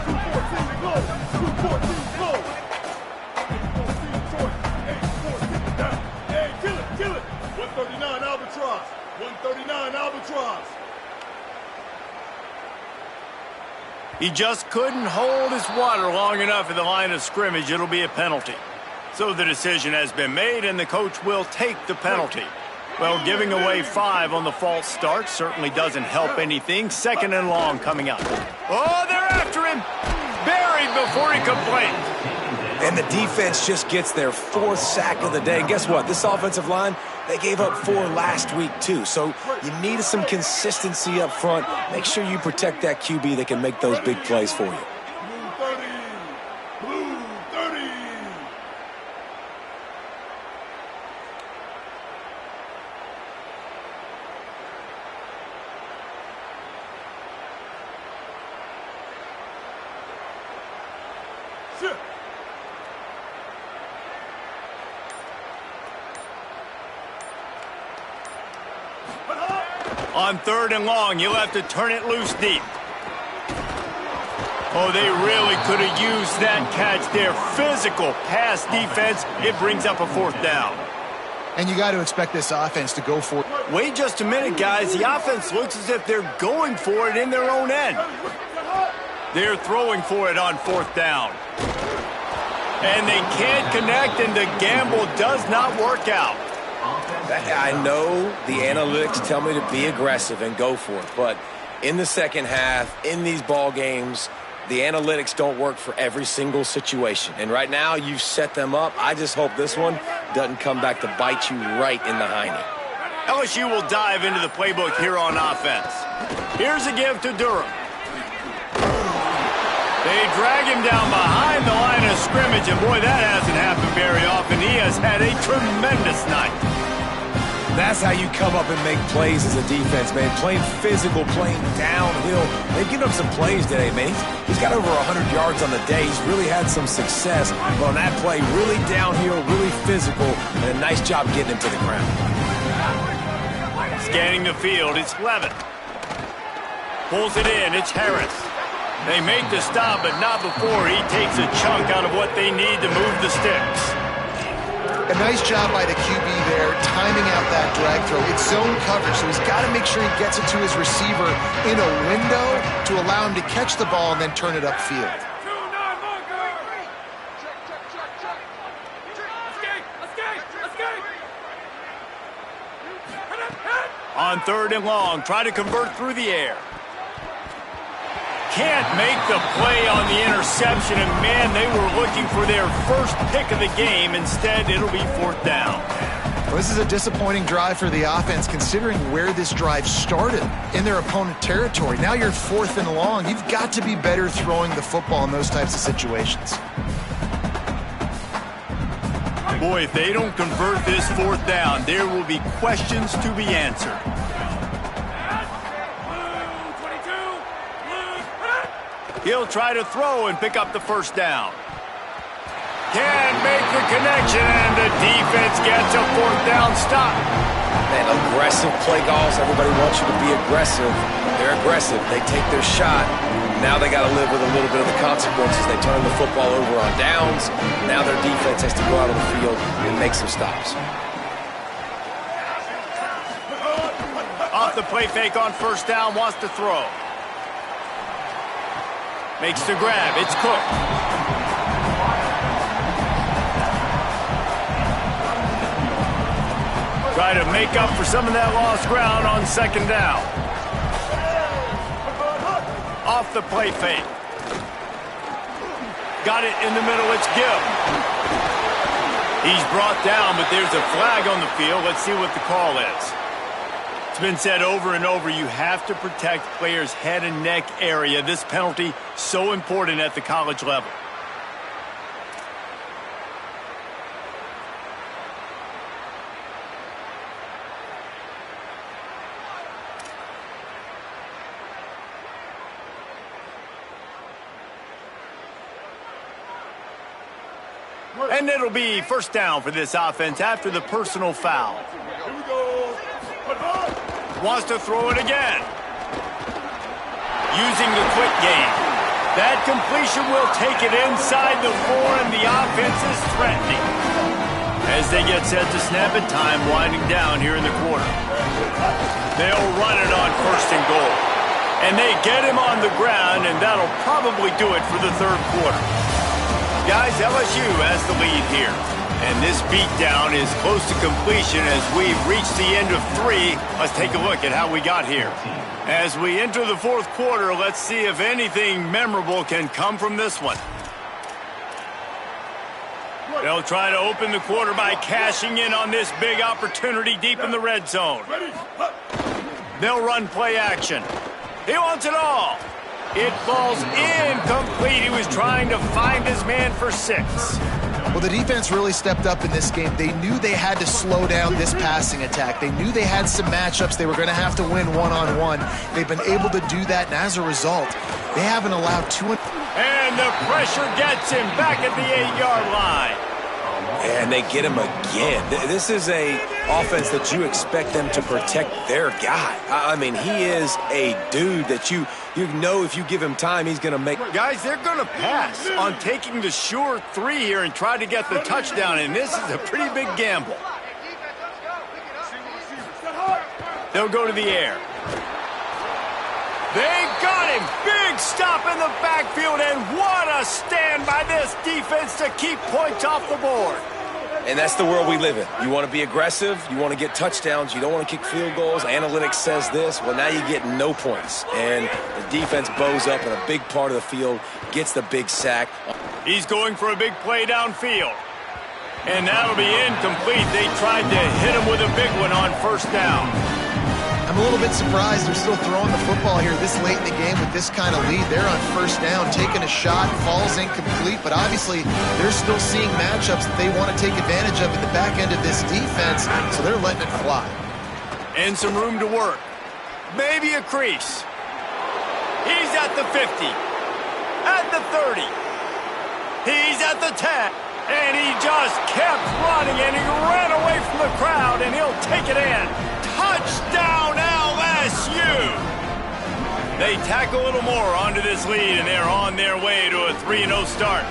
Speaker 5: 214 close. 214 close. 814 down. Hey, kill it. 139 Albatross. 139 Albatross.
Speaker 1: He just couldn't hold his water long enough in the line of scrimmage. It'll be a penalty. So the decision has been made, and the coach will take the penalty. Well, giving away 5 on the false start certainly doesn't help anything. 2nd and long coming up. Oh, they're after him. Buried before he could blink.
Speaker 4: And the defense just gets their 4th sack of the day. And guess what? This offensive line, they gave up 4 last week, too. So you need some consistency up front. Make sure you protect that QB that can make those big plays for you.
Speaker 5: Blue 30. Shit.
Speaker 1: On 3rd and long, you'll have to turn it loose deep. Oh, they really could have used that catch there. Physical pass defense. It brings up a 4th down.
Speaker 3: And you got to expect this offense to go for it.
Speaker 1: Wait just a minute, guys. The offense looks as if they're going for it in their own end. They're throwing for it on 4th down. And they can't connect, and the gamble does not work out.
Speaker 4: I know the analytics tell me to be aggressive and go for it, but in the second half, in these ball games, the analytics don't work for every single situation. And right now, you've set them up. I just hope this one doesn't come back to bite you right in the hiney.
Speaker 1: LSU will dive into the playbook here on offense. Here's a give to Durham. They drag him down behind the line of scrimmage, and boy, that hasn't happened very often. He has had a tremendous night.
Speaker 4: That's how you come up and make plays as a defense, man. Playing physical, playing downhill. They've given up some plays today, man. He's got over 100 yards on the day. He's really had some success. But on that play, really downhill, really physical, and a nice job getting him to the ground.
Speaker 1: Scanning the field, it's Levin. Pulls it in, it's Harris. They make the stop, but not before he takes a chunk out of what they need to move the sticks.
Speaker 3: A nice job by the QB there, timing out that drag throw. It's zone coverage, so he's got to make sure he gets it to his receiver in a window to allow him to catch the ball and then turn it upfield.
Speaker 1: On 3rd and long, try to convert through the air. Can't make the play on the interception, and man, they were looking for their first pick of the game. Instead, it'll be 4th down.
Speaker 3: Well, this is a disappointing drive for the offense, considering where this drive started in their opponent territory. Now you're 4th and long. You've got to be better throwing the football in those types of situations.
Speaker 1: Boy, if they don't convert this 4th down, there will be questions to be answered. He'll try to throw and pick up the 1st down. Can't make the connection, and the defense gets a 4th down stop.
Speaker 4: Man, aggressive play calls. Everybody wants you to be aggressive. They're aggressive. They take their shot. Now they got to live with a little bit of the consequences. They turn the football over on downs. Now their defense has to go out on the field and make some stops.
Speaker 1: Off the play fake on 1st down, wants to throw. Makes the grab. It's Cook. Try to make up for some of that lost ground on 2nd down. Off the play fake. Got it in the middle. It's Gill. He's brought down, but there's a flag on the field. Let's see what the call is. It's been said over and over, you have to protect players' head and neck area. This penalty, so important at the college level. And it'll be 1st down for this offense after the personal foul.
Speaker 5: Here we go.
Speaker 1: Wants to throw it again. Using the quick game. That completion will take it inside the 4, and the offense is threatening. As they get set to snap it, time winding down here in the quarter. They'll run it on 1st and goal. And they get him on the ground, and that'll probably do it for the 3rd quarter. Guys, LSU has the lead here. And this beatdown is close to completion as we've reached the end of 3. Let's take a look at how we got here. As we enter the 4th quarter, let's see if anything memorable can come from this one. They'll try to open the quarter by cashing in on this big opportunity deep in the red zone. They'll run play action. He wants it all. It falls incomplete. He was trying to find his man for 6.
Speaker 3: Well, the defense really stepped up in this game. They knew they had to slow down this passing attack. They knew they had some matchups they were going to have to win one-on-one. They've been able to do that, and as a result, they haven't allowed 2.
Speaker 1: And the pressure gets him back at the 8-yard line.
Speaker 4: And they get him again. This is a offense that you expect them to protect their guy. I mean, he is a dude that you know if you give him time, he's going to make.
Speaker 1: Guys, they're going to pass on taking the sure 3 here and try to get the touchdown, and this is a pretty big gamble. They'll go to the air. They got him. Big stop in the backfield, and what a stand by this defense to keep points off the board.
Speaker 4: And that's the world we live in. You want to be aggressive, you want to get touchdowns, you don't want to kick field goals. Analytics says this. Well, now you get no points. And the defense bows up in a big part of the field, gets the big sack.
Speaker 1: He's going for a big play downfield. And that'll be incomplete. They tried to hit him with a big one on first down.
Speaker 3: I'm a little bit surprised they're still throwing the football here this late in the game with this kind of lead. They're on first down, taking a shot, falls incomplete, but obviously they're still seeing matchups that they want to take advantage of at the back end of this defense, so they're letting it fly.
Speaker 1: And some room to work. Maybe a crease. He's at the 50, at the 30. He's at the 10, and he just kept running, and he ran away from the crowd, and he'll take it in. Touchdown, LSU! They tack a little more onto this lead, and they're on their way to a 3-0 start.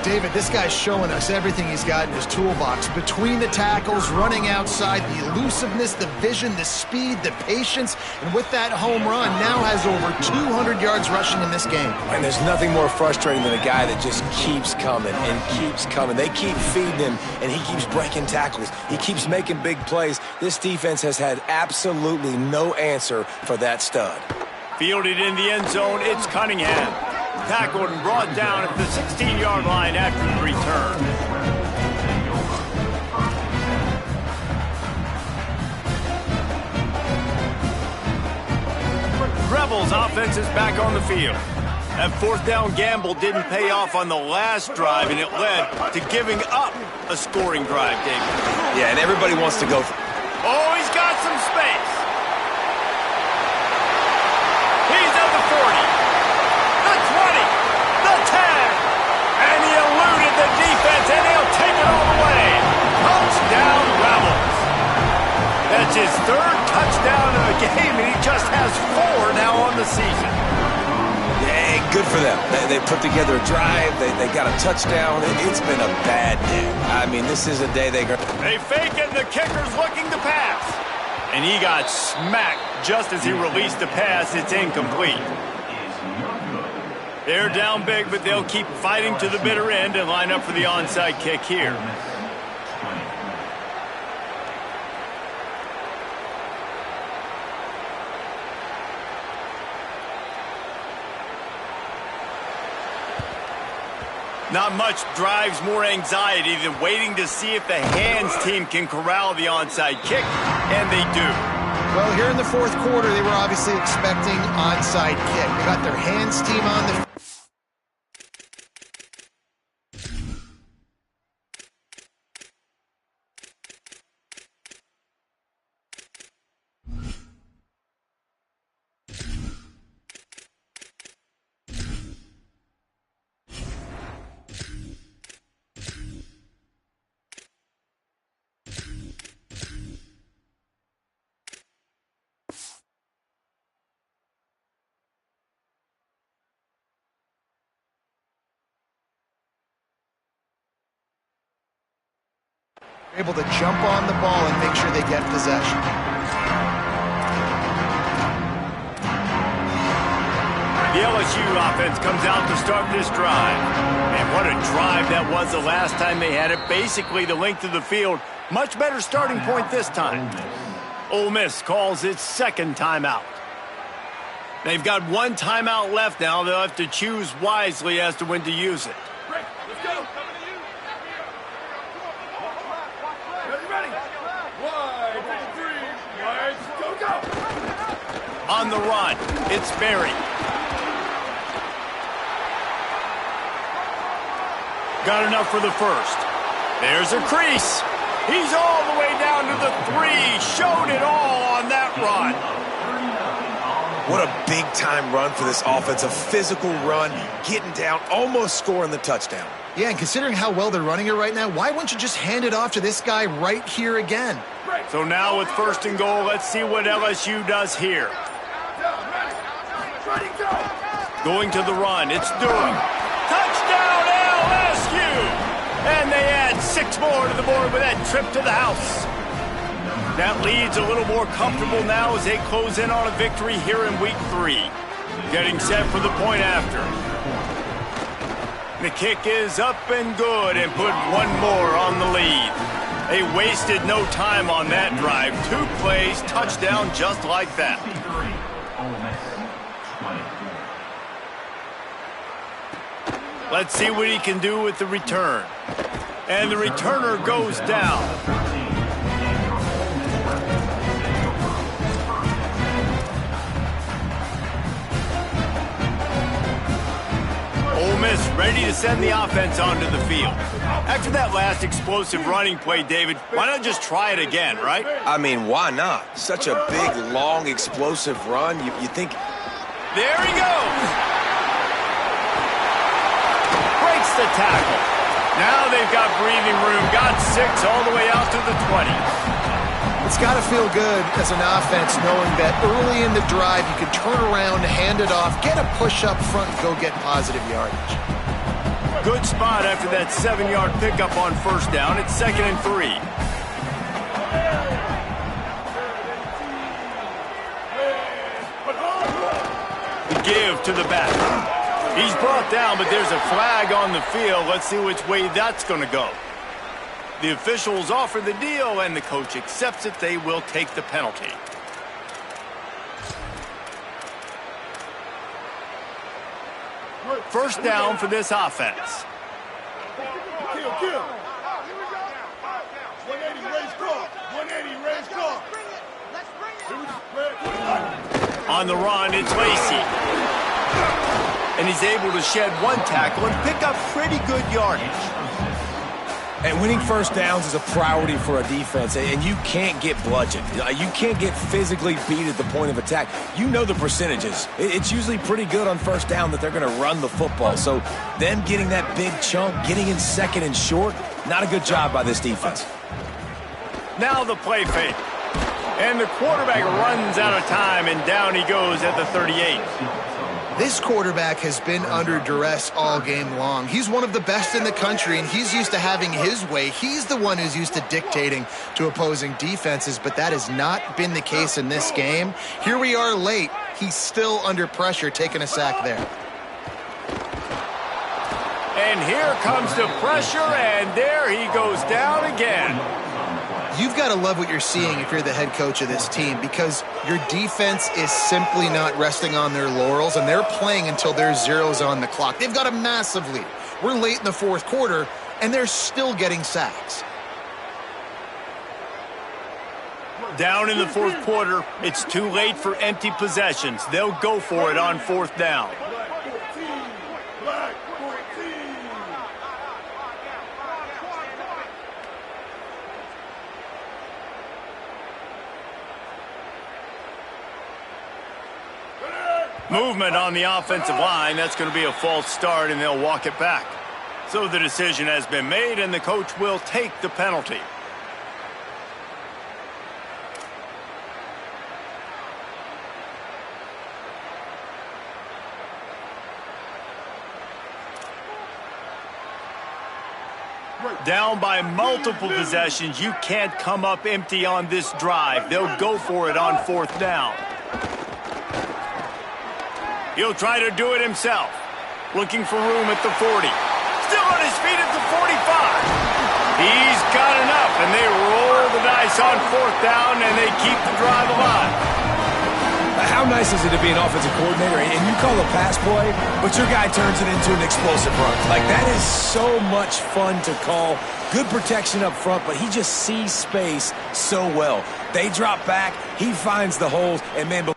Speaker 3: David, this guy's showing us everything he's got in his toolbox. Between the tackles, running outside, the elusiveness, the vision, the speed, the patience, and with that home run, now has over 200 yards rushing in this game.
Speaker 4: And there's nothing more frustrating than a guy that just keeps coming and keeps coming. They keep feeding him, and he keeps breaking tackles. He keeps making big plays. This defense has had absolutely no answer for that stud.
Speaker 1: Fielded in the end zone, it's Cunningham. Tackled and brought down at the 16-yard line after the return. Rebels offense is back on the field. That fourth down gamble didn't pay off on the last drive, and it led to giving up a scoring drive, David.
Speaker 4: Yeah, and everybody wants to go.
Speaker 1: Oh, he's got some space. He's at the 40. The 20, the 10, and he eluded the defense, and he'll take it all the way. Touchdown, Rebels. That's his third touchdown of the game, and he just has 4 now on the season.
Speaker 4: Hey, good for them. They put together a drive. They got a touchdown. It's been a bad day. I mean, this is a day they
Speaker 1: fake it, and the kicker's looking to pass. And he got smacked just as he released the pass. It's incomplete. They're down big, but they'll keep fighting to the bitter end and line up for the onside kick here. Not much drives more anxiety than waiting to see if the hands team can corral the onside kick, and they do.
Speaker 3: Well, here in the fourth quarter, they were obviously expecting onside kick. They got their hands team on the able to jump on the ball and make sure they get possession.
Speaker 1: The LSU offense comes out to start this drive. And what a drive that was the last time they had it. Basically the length of the field. Much better starting point this time. Ole Miss calls its second timeout. They've got one timeout left now. They'll have to choose wisely as to when to use it.
Speaker 5: Let's go.
Speaker 1: On the run, it's Berry. Got enough for the first. There's a crease. He's all the way down to the 3. Showed it all on that run.
Speaker 4: What a big-time run for this offense. A physical run, getting down, almost scoring the touchdown.
Speaker 3: Yeah, and considering how well they're running it right now, why wouldn't you just hand it off to this guy right here again?
Speaker 1: So now with first and goal, let's see what LSU does here. Going to the run, it's Durham. Touchdown, LSU! And they add 6 more to the board with that trip to the house. That lead's a little more comfortable now as they close in on a victory here in week 3. Getting set for the point after. The kick is up and good and put one more on the lead. They wasted no time on that drive. 2 plays, touchdown just like that. Let's see what he can do with the return. And the returner goes down. Ole Miss ready to send the offense onto the field. After that last explosive running play, David, why not just try it again, right?
Speaker 4: I mean, why not? Such a big, long, explosive run. You think...
Speaker 1: There he goes! Breaks the tackle. Now they've got breathing room. Got 6 all the way out to the 20.
Speaker 3: It's got to feel good as an offense knowing that early in the drive you can turn around, hand it off, get a push up front, and go get positive yardage.
Speaker 1: Good spot after that 7-yard pickup on first down. It's 2nd and 3. The give to the back. He's brought down, but there's a flag on the field. Let's see which way that's going to go. The officials offer the deal, and the coach accepts it. They will take the penalty. First down for this offense.
Speaker 5: Kill. 180, raise car. 180, raise car.
Speaker 1: On the run, it's Lacey. And he's able to shed 1 tackle and pick up pretty good yardage.
Speaker 4: And winning first downs is a priority for a defense, and you can't get bludgeoned. You can't get physically beat at the point of attack. You know the percentages. It's usually pretty good on first down that they're going to run the football. So them getting that big chunk, getting in 2nd and short, not a good job by this defense.
Speaker 1: Now the play fake. And the quarterback runs out of time, and down he goes at the 38.
Speaker 3: This quarterback has been under duress all game long. He's one of the best in the country, and he's used to having his way. He's the one who's used to dictating to opposing defenses, but that has not been the case in this game. Here we are late. He's still under pressure, taking a sack there.
Speaker 1: And here comes the pressure, and there he goes down again.
Speaker 3: You've got to love what you're seeing if you're the head coach of this team, because your defense is simply not resting on their laurels, and they're playing until there's zeros on the clock. They've got a massive lead. We're late in the 4th quarter, and they're still getting sacks.
Speaker 1: Down in the 4th quarter, it's too late for empty possessions. They'll go for it on 4th down.
Speaker 5: Black 14.
Speaker 1: Movement on the offensive line. That's going to be a false start, and they'll walk it back. So the decision has been made, and the coach will take the penalty. Down by multiple possessions. You can't come up empty on this drive. They'll go for it on 4th down. He'll try to do it himself. Looking for room at the 40. Still on his feet at the 45. He's got enough, and they roll the dice on 4th down, and they keep the drive alive.
Speaker 4: How nice is it to be an offensive coordinator and you call a pass play, but your guy turns it into an explosive run? Like, that is so much fun to call. Good protection up front, but he just sees space so well. They drop back, he finds the holes, and man...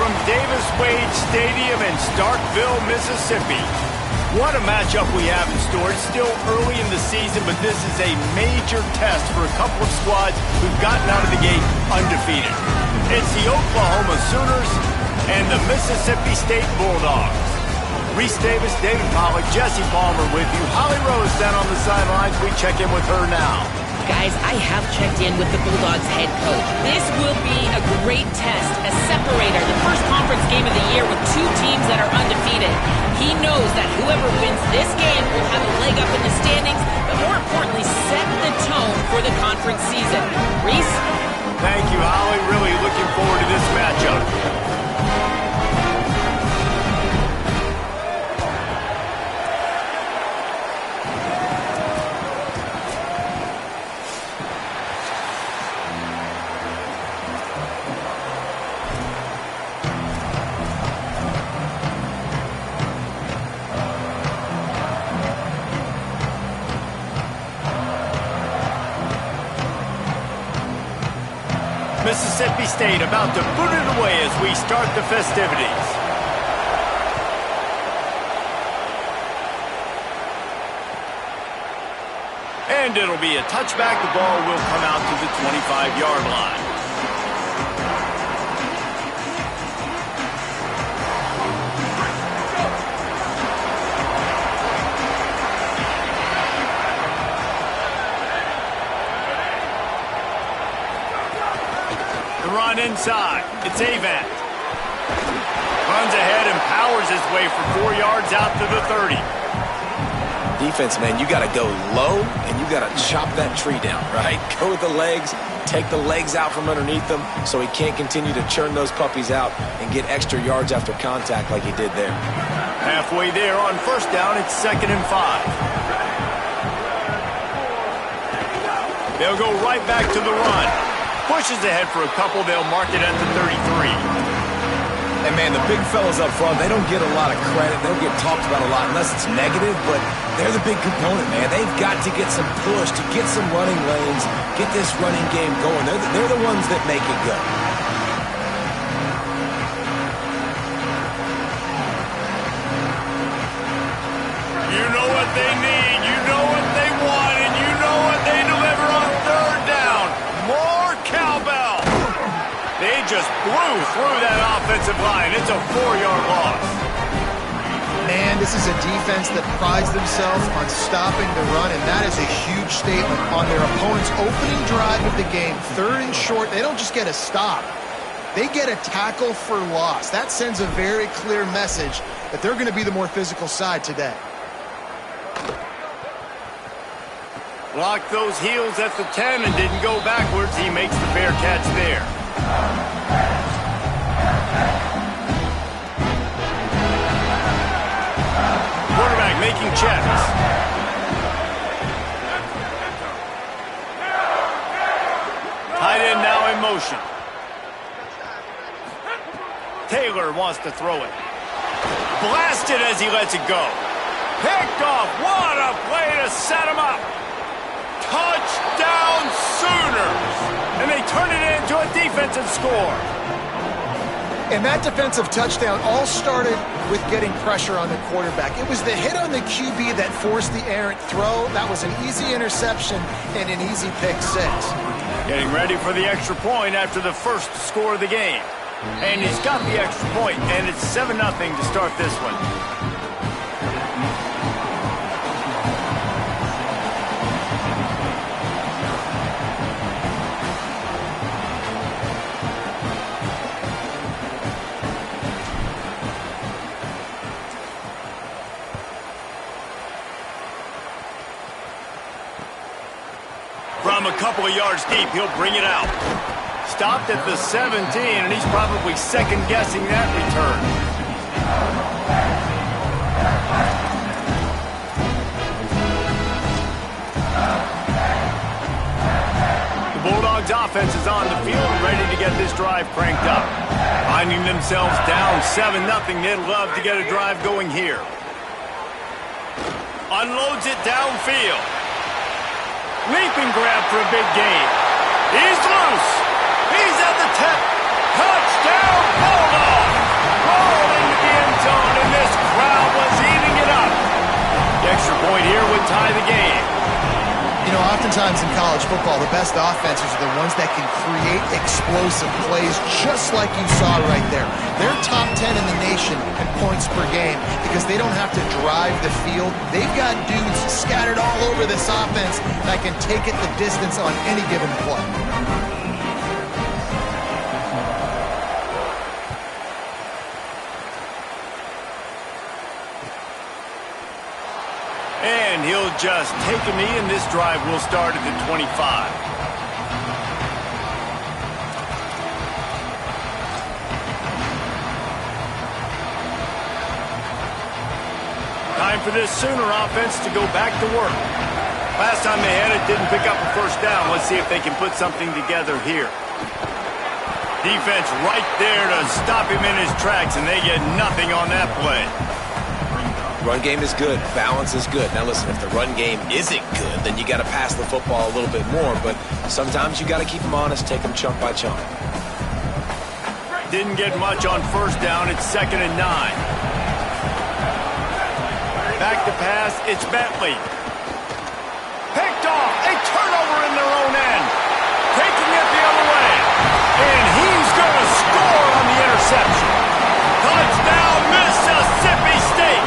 Speaker 1: from Davis-Wade Stadium in Starkville, Mississippi. What a matchup we have in store. It's still early in the season, but this is a major test for a couple of squads who've gotten out of the gate undefeated. It's the Oklahoma Sooners and the Mississippi State Bulldogs. Reese Davis, David Pollack, Jesse Palmer with you. Holly Rose down on the sidelines. We check in with her now.
Speaker 2: Guys, I have checked in with the Bulldogs head coach. This will be a great test, a separator, the first conference game of the year with two teams that are undefeated. He knows that whoever wins this game will have a leg up in the standings, but more importantly, set the tone for the conference season. Reese?
Speaker 1: Thank you, Holly. Really looking forward to this matchup. Mississippi State about to put it away as we start the festivities. And it'll be a touchback. The ball will come out to the 25-yard line. Run inside. It's Avant. Runs ahead and powers his way for 4 yards out to the 30.
Speaker 4: Defense, man, you got to go low and you got to chop that tree down, right? Go with the legs, take the legs out from underneath them so he can't continue to churn those puppies out and get extra yards after contact like he did there.
Speaker 1: Halfway there on first down, it's 2nd and 5. They'll go right back to the run. Pushes ahead for a couple. They'll mark it at the 33.
Speaker 4: And, man, the big fellas up front, they don't get a lot of credit. They don't get talked about a lot unless it's negative, but they're the big component, man. They've got to get some push, to get some running lanes, get this running game going. They're the ones that make it go.
Speaker 1: You know what they need, you know what they want, and you know what they deliver on third down. More cowbell. They just blew through that offensive line. It's a 4-yard loss.
Speaker 3: Man, this is a defense that prides themselves on stopping the run, and that is a huge statement on their opponent's opening drive of the game. 3rd and short, they don't just get a stop. They get a tackle for loss. That sends a very clear message that they're going to be the more physical side today.
Speaker 1: Blocked those heels at the 10 and didn't go backwards. He makes the fair catch there. Quarterback making checks. Tight end now in motion. Taylor wants to throw it. Blasted as he lets it go. Picked off. What a play to set him up. Touchdown Sooners! And they turn it into a defensive score.
Speaker 3: And that defensive touchdown all started with getting pressure on the quarterback. It was the hit on the QB that forced the errant throw. That was an easy interception and an easy pick 6.
Speaker 1: Getting ready for the extra point after the first score of the game. And he's got the extra point, and it's 7-0 to start this one. From a couple of yards deep, he'll bring it out. Stopped at the 17, and he's probably second-guessing that return. The Bulldogs offense is on the field, ready to get this drive cranked up. Finding themselves down 7-0, they'd love to get a drive going here. Unloads it downfield. Leaping grab for a big gain. He's loose. He's at the 10. Touchdown, Bulldogs! point here would tie the game.
Speaker 3: You know, oftentimes in college football, the best offenses are the ones that can create explosive plays just like you saw right there. They're top 10 in the nation in points per game because they don't have to drive the field. They've got dudes scattered all over this offense that can take it the distance on any given play.
Speaker 1: And he'll just take a knee, and this drive will start at the 25. Time for this Sooner offense to go back to work. Last time they had it, didn't pick up a first down. Let's see if they can put something together here. Defense right there to stop him in his tracks, and they get nothing on that play.
Speaker 4: Run game is good. Balance is good. Now listen, if the run game isn't good, then you got to pass the football a little bit more. But sometimes you got to keep them honest, take them chunk by chunk.
Speaker 1: Didn't get much on first down. It's 2nd and 9. Back to pass. It's Bentley. Picked off. A turnover in their own end. Taking it the other way. And he's going to score on the interception. Touchdown, Mississippi State.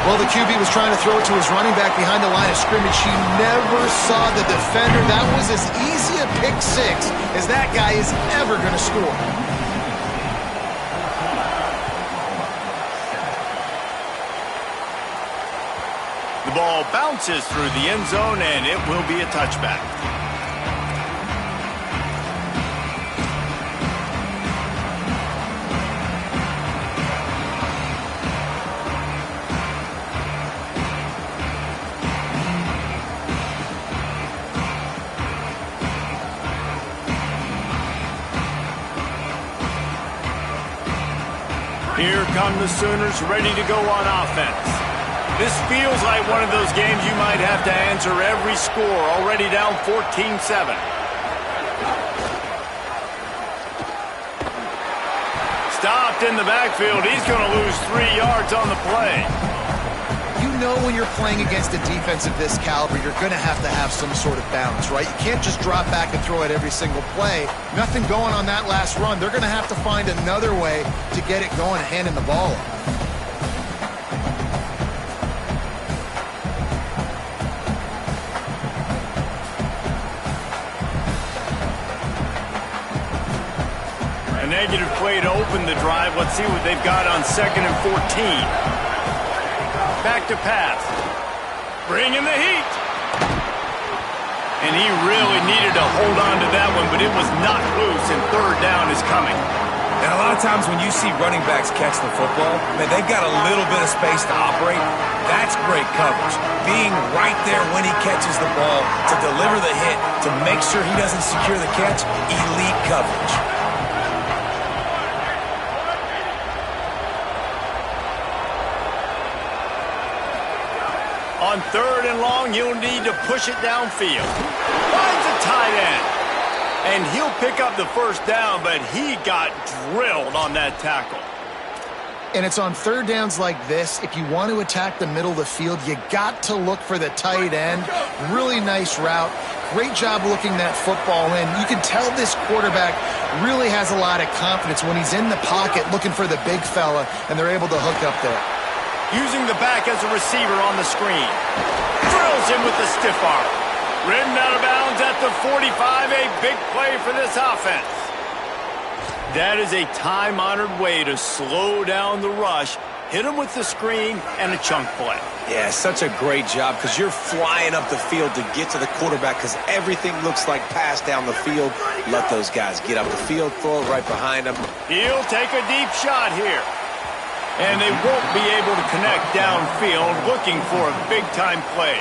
Speaker 3: Well, the QB was trying to throw it to his running back behind the line of scrimmage. He never saw the defender. That was as easy a pick six as that guy is ever going to score.
Speaker 1: The ball bounces through the end zone, and it will be a touchback. Here come the Sooners ready to go on offense. This feels like one of those games you might have to answer every score, already down 14-7. Stopped in the backfield. He's going to lose 3 yards on the play.
Speaker 3: You know when you're playing against a defense of this caliber, you're going to have some sort of balance, right? You can't just drop back and throw it every single play. Nothing going on that last run. They're going to have to find another way to get it going and handing the ball off.
Speaker 1: A negative play to open the drive. Let's see what they've got on 2nd and 14. Back to pass. Bring in the heat. And he really needed to hold on to that one, but it was not loose, and 3rd down is coming.
Speaker 4: And a lot of times when you see running backs catch the football, man, they've got a little bit of space to operate. That's great coverage. Being right there when he catches the ball to deliver the hit, to make sure he doesn't secure the catch, elite coverage.
Speaker 1: On 3rd and long, he'll need to push it downfield. Finds a tight end. And he'll pick up the first down, but he got drilled on that tackle.
Speaker 3: And it's on 3rd downs like this, if you want to attack the middle of the field, you got to look for the tight end. Really nice route. Great job looking that football in. You can tell this quarterback really has a lot of confidence when he's in the pocket looking for the big fella, and they're able to hook up there.
Speaker 1: Using the back as a receiver on the screen. Drills him with the stiff arm. Ridden out of bounds at the 45. A big play for this offense. That is a time-honored way to slow down the rush. Hit him with the screen and a chunk play.
Speaker 4: Yeah, such a great job because you're flying up the field to get to the quarterback because everything looks like pass down the field. Let those guys get up the field, throw it right behind them.
Speaker 1: He'll take a deep shot here. And they won't be able to connect downfield, looking for a big-time play.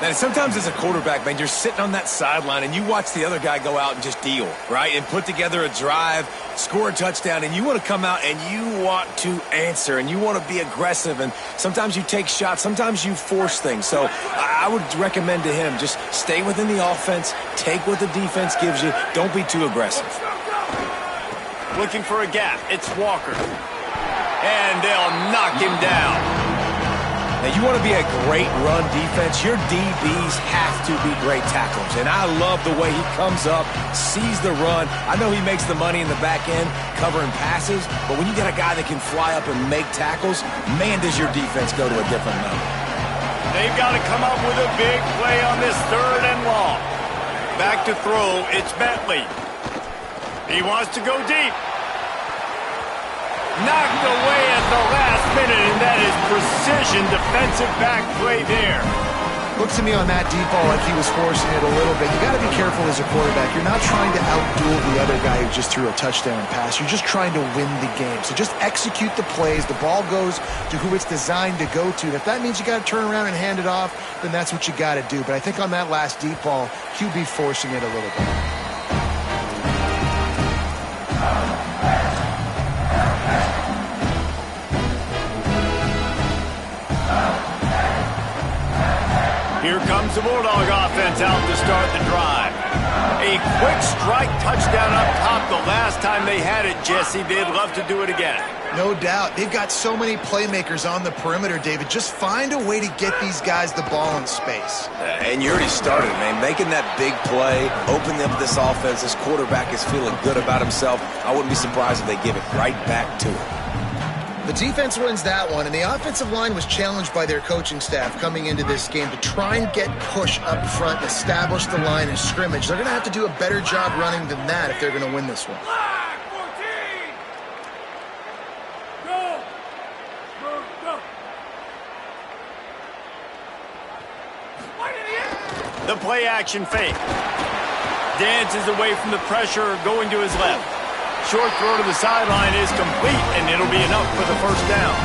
Speaker 4: And sometimes as a quarterback, man, you're sitting on that sideline and you watch the other guy go out and just deal, right? And put together a drive, score a touchdown, and you want to come out and you want to answer and you want to be aggressive. And sometimes you take shots, sometimes you force things. So I would recommend to him just stay within the offense, take what the defense gives you, don't be too aggressive.
Speaker 1: Looking for a gap, it's Walker. And they'll knock him down.
Speaker 4: Now, you want to be a great run defense, your DBs have to be great tacklers. And I love the way he comes up, sees the run. I know he makes the money in the back end covering passes, but when you get a guy that can fly up and make tackles, man, does your defense go to a different level.
Speaker 1: They've got to come up with a big play on this 3rd and long. Back to throw, it's Bentley. He wants to go deep. Knocked away at the last minute, and that is precision defensive back play there.
Speaker 3: Looks to me on that deep ball like he was forcing it a little bit. You got to be careful as a quarterback. You're not trying to outduel the other guy who just threw a touchdown pass. You're just trying to win the game. So just execute the plays. The ball goes to who it's designed to go to. If that means you got to turn around and hand it off, then that's what you got to do. But I think on that last deep ball, QB forcing it a little bit.
Speaker 1: Here comes the Bulldog offense out to start the drive. A quick strike touchdown up top the last time they had it, Jesse. They'd love to do it again.
Speaker 3: No doubt. They've got so many playmakers on the perimeter, David. Just find a way to get these guys the ball in space.
Speaker 4: And you already started, man. Making that big play, opening up this offense. This quarterback is feeling good about himself. I wouldn't be surprised if they give it right back to him.
Speaker 3: The defense wins that one, and the offensive line was challenged by their coaching staff coming into this game to try and get push up front, establish the line of scrimmage. They're going to have to do a better job running than that if they're going to win this one.
Speaker 1: The play action fake. Dances away from the pressure, going to his left. Short throw to the sideline is complete, and it'll be enough for the first down.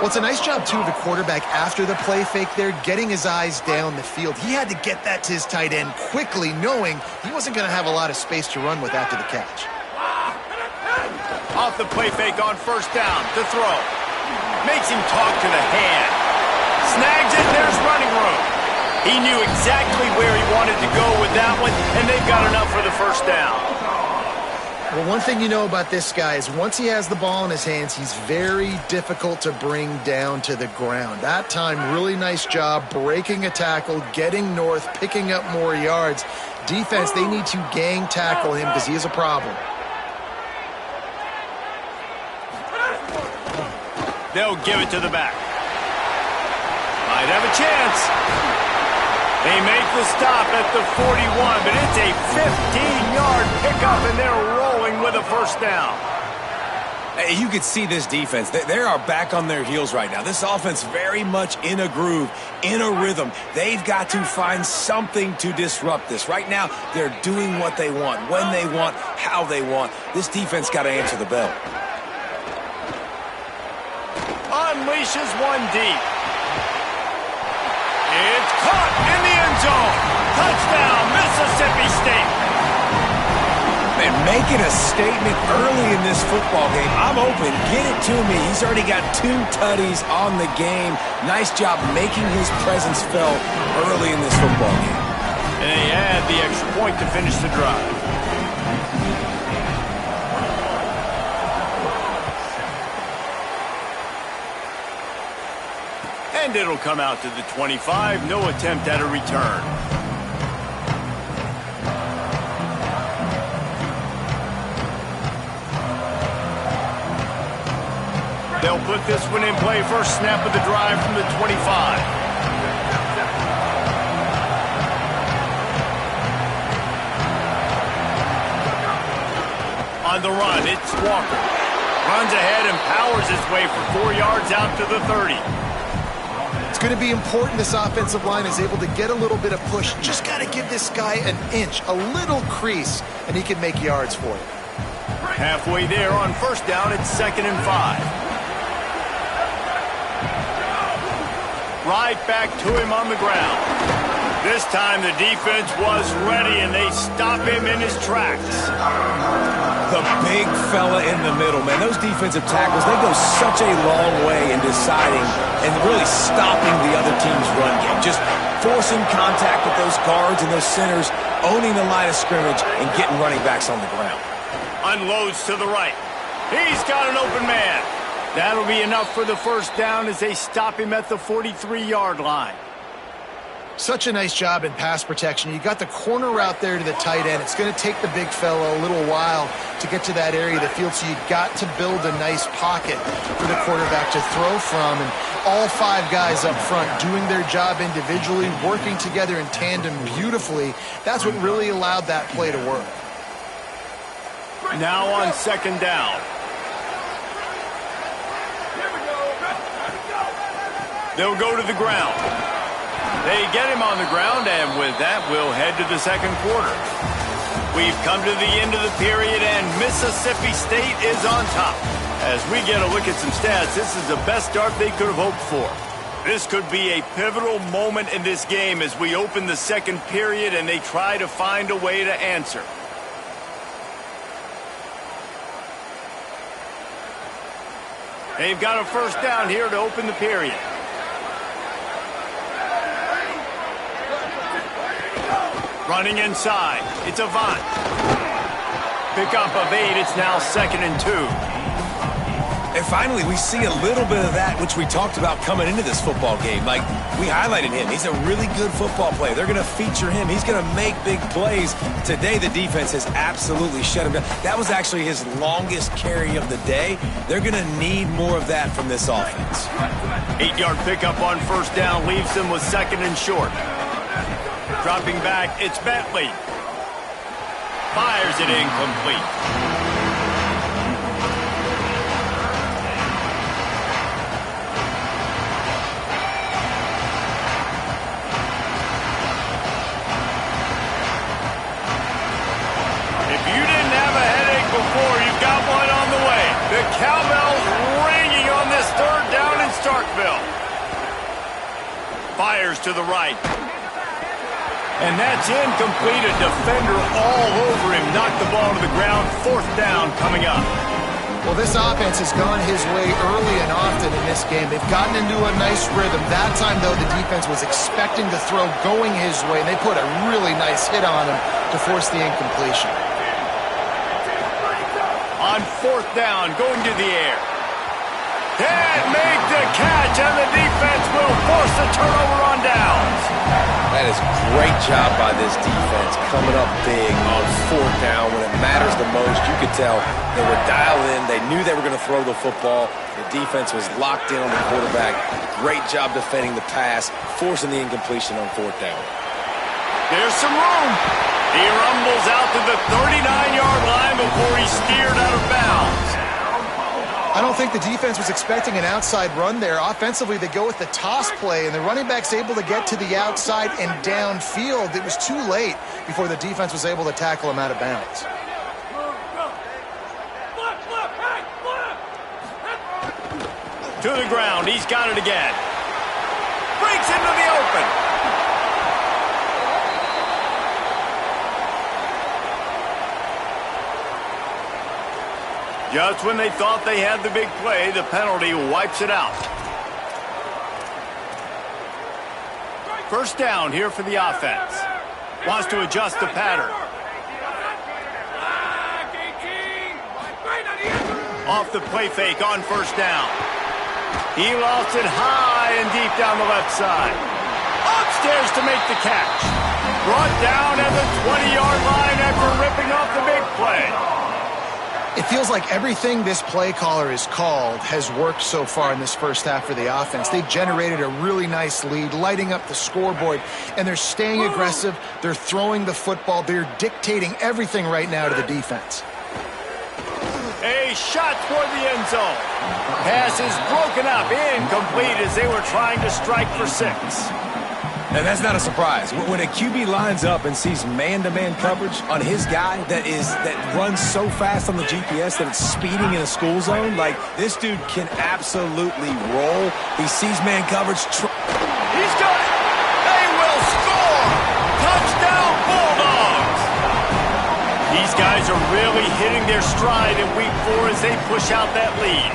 Speaker 3: Well, it's a nice job, too, of the quarterback after the play fake there, getting his eyes down the field. He had to get that to his tight end quickly, knowing he wasn't going to have a lot of space to run with after the catch.
Speaker 1: Off the play fake on first down to throw. Makes him talk to the hand. Snags it, there's running room. He knew exactly where he wanted to go with that one, and they've got enough for the first down.
Speaker 3: Well, one thing you know about this guy is once he has the ball in his hands, he's very difficult to bring down to the ground. That time, really nice job breaking a tackle, getting north, picking up more yards. Defense, they need to gang tackle him because he is a problem.
Speaker 1: They'll give it to the back. Might have a chance. They make the stop at the 41, but it's a 15-yard pickup, and they're rolling with a first down.
Speaker 4: Hey, you could see this defense. They are back on their heels right now. This offense very much in a groove, in a rhythm. They've got to find something to disrupt this. Right now, they're doing what they want, when they want, how they want. This defense got to answer the bell.
Speaker 1: Unleashes one deep. It's caught in the end zone. Touchdown, Mississippi State.
Speaker 4: Man, making a statement early in this football game. I'm open. Get it to me. He's already got 2 tutties on the game. Nice job making his presence felt early in this football game.
Speaker 1: And they add the extra point to finish the drive. And it'll come out to the 25. No attempt at a return. They'll put this one in play. First snap of the drive from the 25. On the run, it's Walker. Runs ahead and powers his way for 4 yards out to the 30.
Speaker 3: It's going to be important this offensive line is able to get a little bit of push. Just got to give this guy an inch, a little crease, and he can make yards for you.
Speaker 1: Halfway there on first down, it's 2nd and 5. Right back to him on the ground. This time the defense was ready, and they stop him in his tracks.
Speaker 4: The big fella in the middle, man. Those defensive tackles, they go such a long way in deciding and really stopping the other team's run game. Just forcing contact with those guards and those centers, owning the line of scrimmage, and getting running backs on the ground.
Speaker 1: Unloads to the right. He's got an open man. That'll be enough for the first down as they stop him at the 43-yard line.
Speaker 3: Such a nice job in pass protection. You got the corner route there to the tight end. It's going to take the big fella a little while to get to that area of the field, so you got to build a nice pocket for the quarterback to throw from. And all 5 guys up front doing their job individually, working together in tandem beautifully. That's what really allowed that play to work.
Speaker 1: Now on second down. They'll go to the ground. They get him on the ground, and with that, we'll head to the second quarter. We've come to the end of the period, and Mississippi State is on top. As we get a look at some stats, this is the best start they could have hoped for. This could be a pivotal moment in this game as we open the second period and they try to find a way to answer. They've got a first down here to open the period. Running inside. It's Avant. Pickup of 8. It's now 2nd and 2.
Speaker 4: And finally, we see a little bit of that, which we talked about coming into this football game. Like, we highlighted him. He's a really good football player. They're going to feature him. He's going to make big plays. Today, the defense has absolutely shut him down. That was actually his longest carry of the day. They're going to need more of that from this offense.
Speaker 1: 8-yard pickup on first down leaves them with 2nd and short. Dropping back, it's Bentley. Fires it incomplete. If you didn't have a headache before, you've got one on the way. The cowbell's ringing on this 3rd down in Starkville. Fires to the right. And that's incomplete. A defender all over him. Knocked the ball to the ground. 4th down coming up.
Speaker 3: Well, this offense has gone his way early and often in this game. They've gotten into a nice rhythm. That time, though, the defense was expecting the throw going his way, and they put a really nice hit on him to force the incompletion.
Speaker 1: On 4th down, going to the air. Can't make the catch, and the defense will force the turnover on downs.
Speaker 4: That is a great job by this defense, coming up big on 4th down when it matters the most. You could tell they were dialed in. They knew they were going to throw the football. The defense was locked in on the quarterback. Great job defending the pass, forcing the incompletion on 4th down.
Speaker 1: There's some room. He rumbles out to the 39-yard line before he's steered out of bounds.
Speaker 3: I don't think the defense was expecting an outside run there. Offensively, they go with the toss play, and the running back's able to get to the outside and downfield. It was too late before the defense was able to tackle him out of bounds.
Speaker 1: To the ground. He's got it again. Breaks into the open. Just when they thought they had the big play, the penalty wipes it out. First down here for the offense. Wants to adjust the pattern. Off the play fake on first down. He lost it high and deep down the left side. Upstairs to make the catch. Brought down at the 20-yard line after ripping off the big play.
Speaker 3: It feels like everything this play caller has called has worked so far in this first half for the offense. They've generated a really nice lead, lighting up the scoreboard, and they're staying aggressive. They're throwing the football. They're dictating everything right now to the defense.
Speaker 1: A shot toward the end zone. Pass is broken up, incomplete as they were trying to strike for 6.
Speaker 4: And that's not a surprise. When a QB lines up and sees man-to-man coverage on his guy that runs so fast on the GPS that it's speeding in a school zone, like, this dude can absolutely roll. He sees man coverage.
Speaker 1: He's got it. They will score. Touchdown, Bulldogs. These guys are really hitting their stride in week 4 as they push out that lead.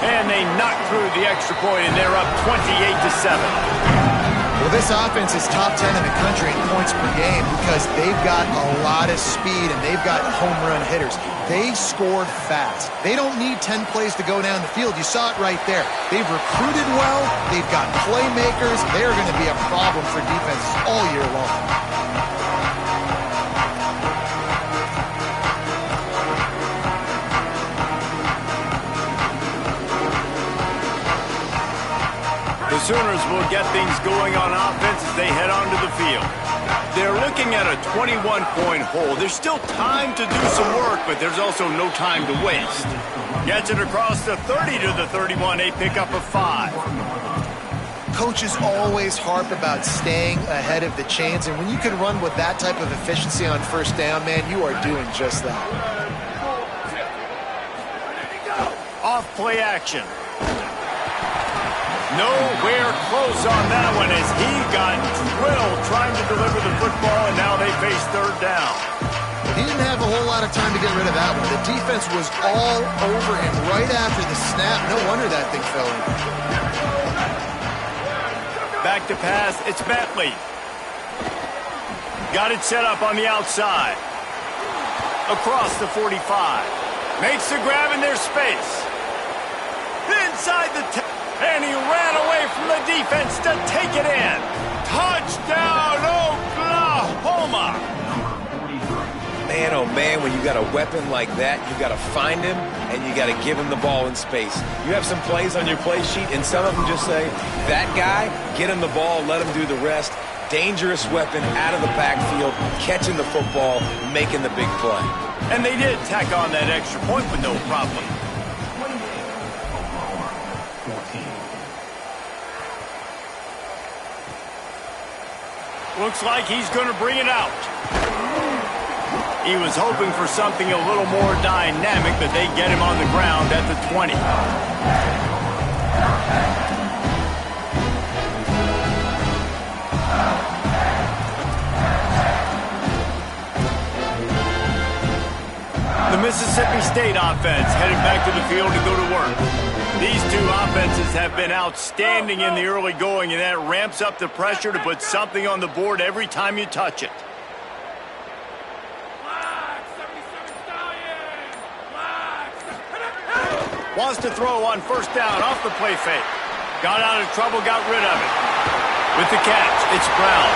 Speaker 1: And they knock through the extra point, and they're up 28-7.
Speaker 3: Well, this offense is top 10 in the country in points per game because they've got a lot of speed and they've got home run hitters. They scored fast. They don't need 10 plays to go down the field. You saw it right there. They've recruited well. They've got playmakers. They're going to be a problem for defenses all year long.
Speaker 1: The Sooners will get things going on offense as they head onto the field. They're looking at a 21-point hole. There's still time to do some work, but there's also no time to waste. Gets it across the 30 to the 31, a pickup of 5.
Speaker 3: Coaches always harp about staying ahead of the chains, and when you can run with that type of efficiency on first down, man, you are doing just that.
Speaker 1: Off play action. Nowhere close on that one as he got drilled trying to deliver the football, and now they face third down.
Speaker 3: He didn't have a whole lot of time to get rid of that one. The defense was all over him right after the snap. No wonder that thing fell in.
Speaker 1: Back to pass, it's Bentley. Got it set up on the outside. Across the 45. Makes the grab in their space. Inside the 10. And he ran away from the defense to take it in. Touchdown, Oklahoma!
Speaker 4: Man, oh man, when you got a weapon like that, you got to find him and you got to give him the ball in space. You have some plays on your play sheet, and some of them just say, that guy, get him the ball, let him do the rest. Dangerous weapon out of the backfield, catching the football, making the big play.
Speaker 1: And they did tack on that extra point with no problem. Looks like he's going to bring it out. He was hoping for something a little more dynamic, but they get him on the ground at the 20. The Mississippi State offense headed back to the field to go to work. These two offenses have been outstanding in the early going, and that ramps up the pressure to put something on the board every time you touch it. Wants to throw on first down off the play fake. Got out of trouble, got rid of it. With the catch, it's Brown.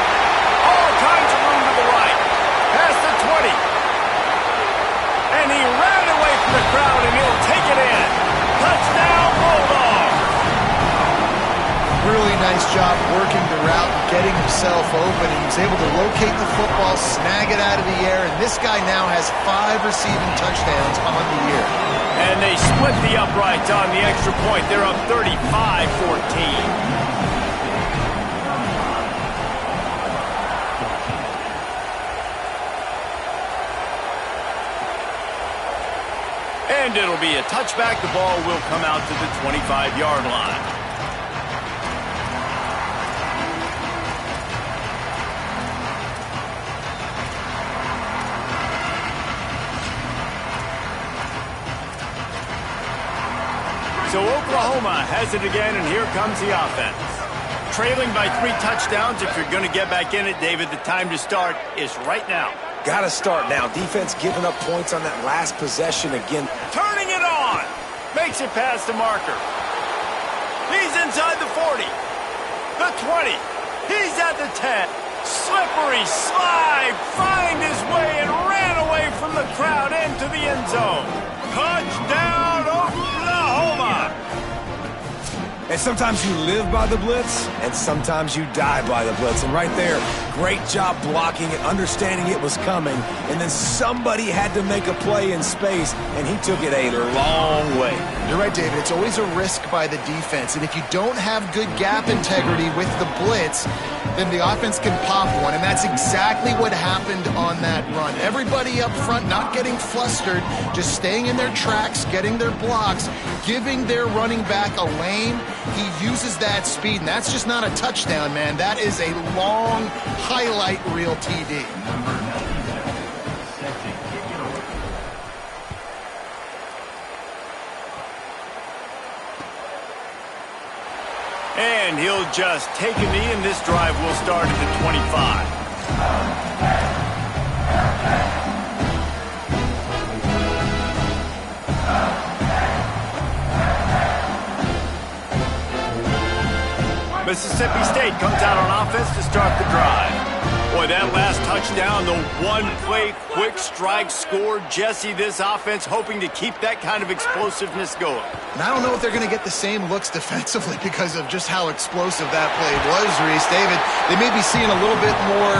Speaker 1: All kinds of room to the right. Past the 20. And he ran away from the crowd, and he'll take it in. Touchdown, Bulldogs!
Speaker 3: Really nice job working the route and getting himself open. He was able to locate the football, snag it out of the air, and this guy now has 5 receiving touchdowns on the year.
Speaker 1: And they split the uprights on the extra point. They're up 35-14. And it'll be a touchback. The ball will come out to the 25-yard line. So Oklahoma has it again, and here comes the offense. Trailing by 3 touchdowns. If you're going to get back in it, David, the time to start is right now.
Speaker 4: Got to start now. Defense giving up points on that last possession again.
Speaker 1: Turning it on. Makes it past the marker. He's inside the 40. The 20. He's at the 10. Slippery slide. Find his way and ran away from the crowd into the end zone. Touchdown, Oklahoma.
Speaker 4: And sometimes you live by the blitz, and sometimes you die by the blitz. And right there, great job blocking it, understanding it was coming, and then somebody had to make a play in space, and he took it a long way.
Speaker 3: You're right, David. It's always a risk by the defense, and if you don't have good gap integrity with the blitz, then the offense can pop one, and that's exactly what happened on that run. Everybody up front not getting flustered, just staying in their tracks, getting their blocks, giving their running back a lane. He uses that speed, and that's just not a touchdown, man. That is a long highlight reel TD.
Speaker 1: And and he'll just take a knee, and this drive will start at the 25. Mississippi State comes out on offense to start the drive. Boy, that last touchdown, the one-play quick strike score. Jesse, this offense hoping to keep that kind of explosiveness going.
Speaker 3: And I don't know if they're going to get the same looks defensively because of just how explosive that play was, Reese. David, they may be seeing a little bit more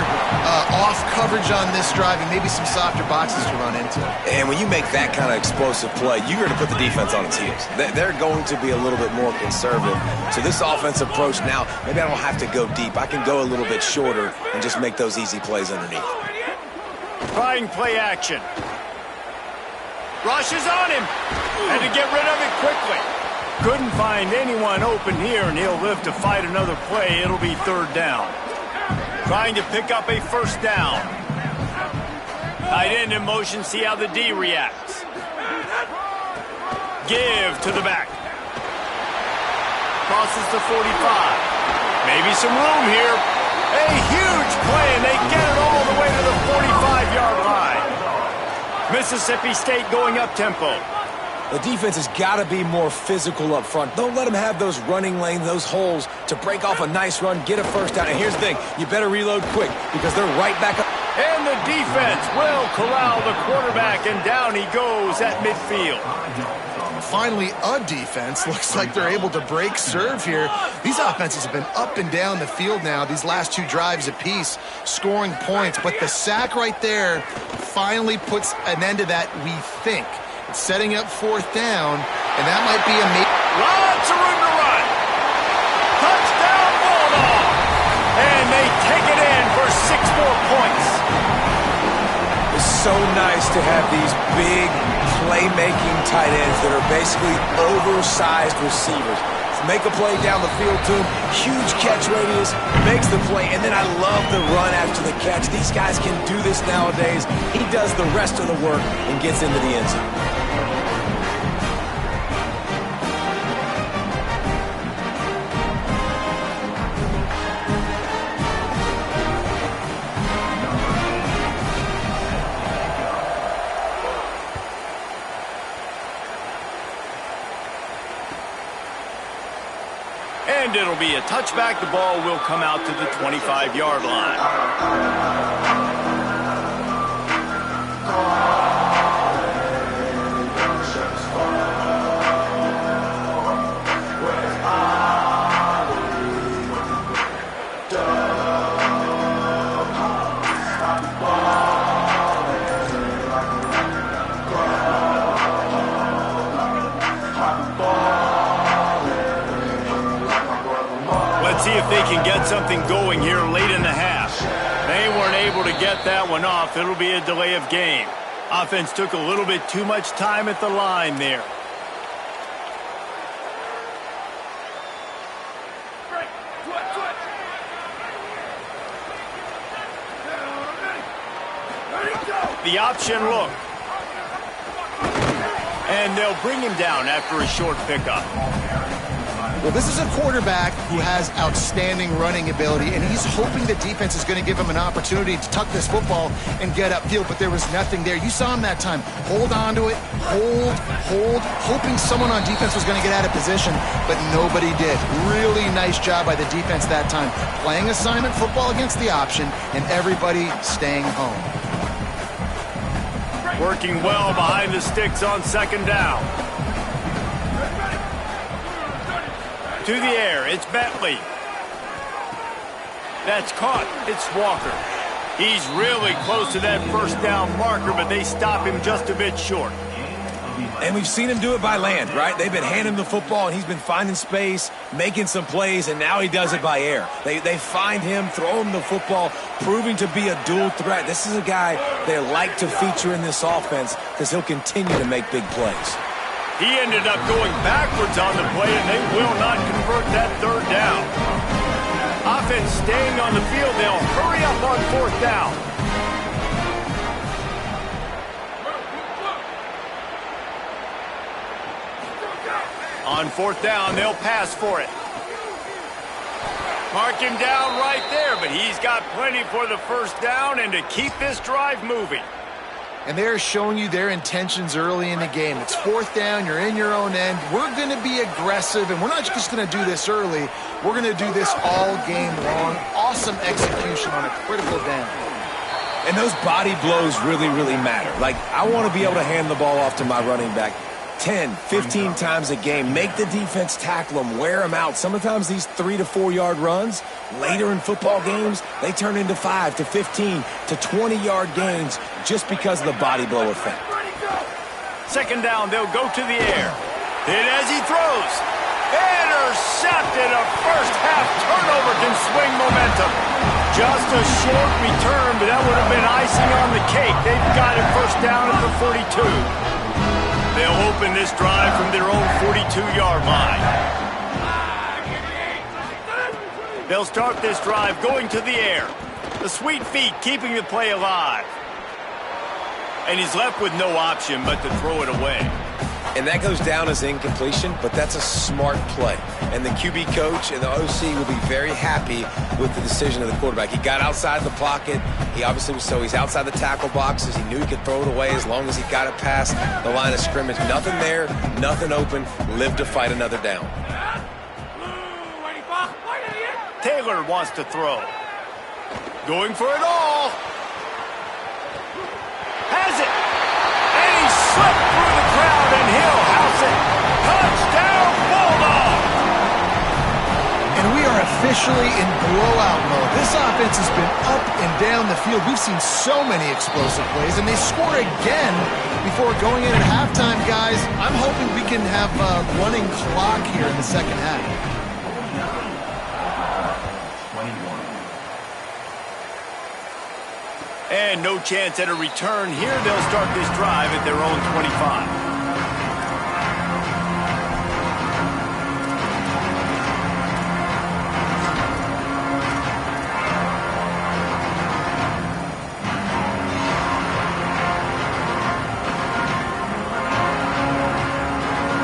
Speaker 3: off coverage on this drive and maybe some softer boxes to run into.
Speaker 4: And when you make that kind of explosive play, you're going to put the defense on its heels. They're going to be a little bit more conservative. So this offensive approach now, maybe I don't have to go deep. I can go a little bit shorter and just make those easy plays underneath.
Speaker 1: Trying play action. Rush is on him. Had to get rid of it quickly. Couldn't find anyone open here, and he'll live to fight another play. It'll be third down. Trying to pick up a first down. Tight end in motion, see how the D reacts. Give to the back. Crosses the 45. Maybe some room here. A huge play, and they get it all the way to the 45-yard line. Mississippi State going up-tempo.
Speaker 4: The defense has got to be more physical up front. Don't let them have those running lanes, those holes to break off a nice run, get a first down. And here's the thing, you better reload quick because they're right back up.
Speaker 1: And the defense will corral the quarterback, and down he goes at midfield.
Speaker 3: Finally, a defense. Looks like they're able to break serve here. These offenses have been up and down the field now, these last two drives apiece, scoring points. But the sack right there finally puts an end to that, we think. It's setting up fourth down, and that might be a...
Speaker 1: Lots of room to run. Touchdown, Bulldog. And they take it in for 6 more points.
Speaker 4: It's so nice to have these big playmaking tight ends that are basically oversized receivers. Make a play down the field to him, huge catch radius, makes the play, and then I love the run after the catch. These guys can do this nowadays. He does the rest of the work and gets into the end zone.
Speaker 1: And it'll be a touchback. The ball will come out to the 25-yard line. See if they can get something going here late in the half. They weren't able to get that one off. It'll be a delay of game. Offense took a little bit too much time at the line there. The option look. And they'll bring him down after a short pickup.
Speaker 3: Well, this is a quarterback who has outstanding running ability, and he's hoping the defense is going to give him an opportunity to tuck this football and get upfield, but there was nothing there. You saw him that time. Hold on to it, hold, hoping someone on defense was going to get out of position, but nobody did. Really nice job by the defense that time. Playing assignment football against the option, and everybody staying home.
Speaker 1: Working well behind the sticks on second down. To the air, it's Bentley. That's caught. It's Walker. He's really close to that first down marker, but they stop him just a bit short.
Speaker 4: And we've seen him do it by land, right? They've been handing him the football, and he's been finding space, making some plays, and now he does it by air. They find him, throw him the football, proving to be a dual threat. This is a guy they like to feature in this offense because he'll continue to make big plays.
Speaker 1: He ended up going backwards on the play, and they will not convert that third down. Offense staying on the field. They'll hurry up on fourth down. On fourth down, they'll pass for it. Mark him down right there, but he's got plenty for the first down and to keep this drive moving.
Speaker 3: And they're showing you their intentions early in the game. It's fourth down, you're in your own end. We're going to be aggressive, and we're not just going to do this early. We're going to do this all game long. Awesome execution on a critical down.
Speaker 4: And those body blows really, really matter. Like, I want to be able to hand the ball off to my running back 10, 15 times a game. Make the defense tackle them, wear them out. Sometimes these 3 to 4 yard runs, later in football games, they turn into 5 to 15 to 20 yard gains just because of the body blow effect.
Speaker 1: Second down, they'll go to the air. Hit as he throws. Intercepted. A first half turnover can swing momentum. Just a short return, but that would have been icing on the cake. They've got it first down at the 42. They'll open this drive from their own 42-yard line. They'll start this drive going to the air. The sweet feet keeping the play alive. And he's left with no option but to throw it away.
Speaker 4: And that goes down as incompletion, but that's a smart play. And the QB coach and the OC will be very happy with the decision of the quarterback. He got outside the pocket. He obviously was he's outside the tackle boxes. He knew he could throw it away as long as he got it past the line of scrimmage. Nothing there, nothing open. Live to fight another down.
Speaker 1: Taylor wants to throw. Going for it all. Has it. And he slipped through the crowd, and he'll house it. Touchdown, Bulldog!
Speaker 3: And we are officially in blowout mode. This offense has been up and down the field. We've seen so many explosive plays, and they score again before going in at halftime, guys. I'm hoping we can have a running clock here in the second half.
Speaker 1: And no chance at a return here. They'll start this drive at their own 25.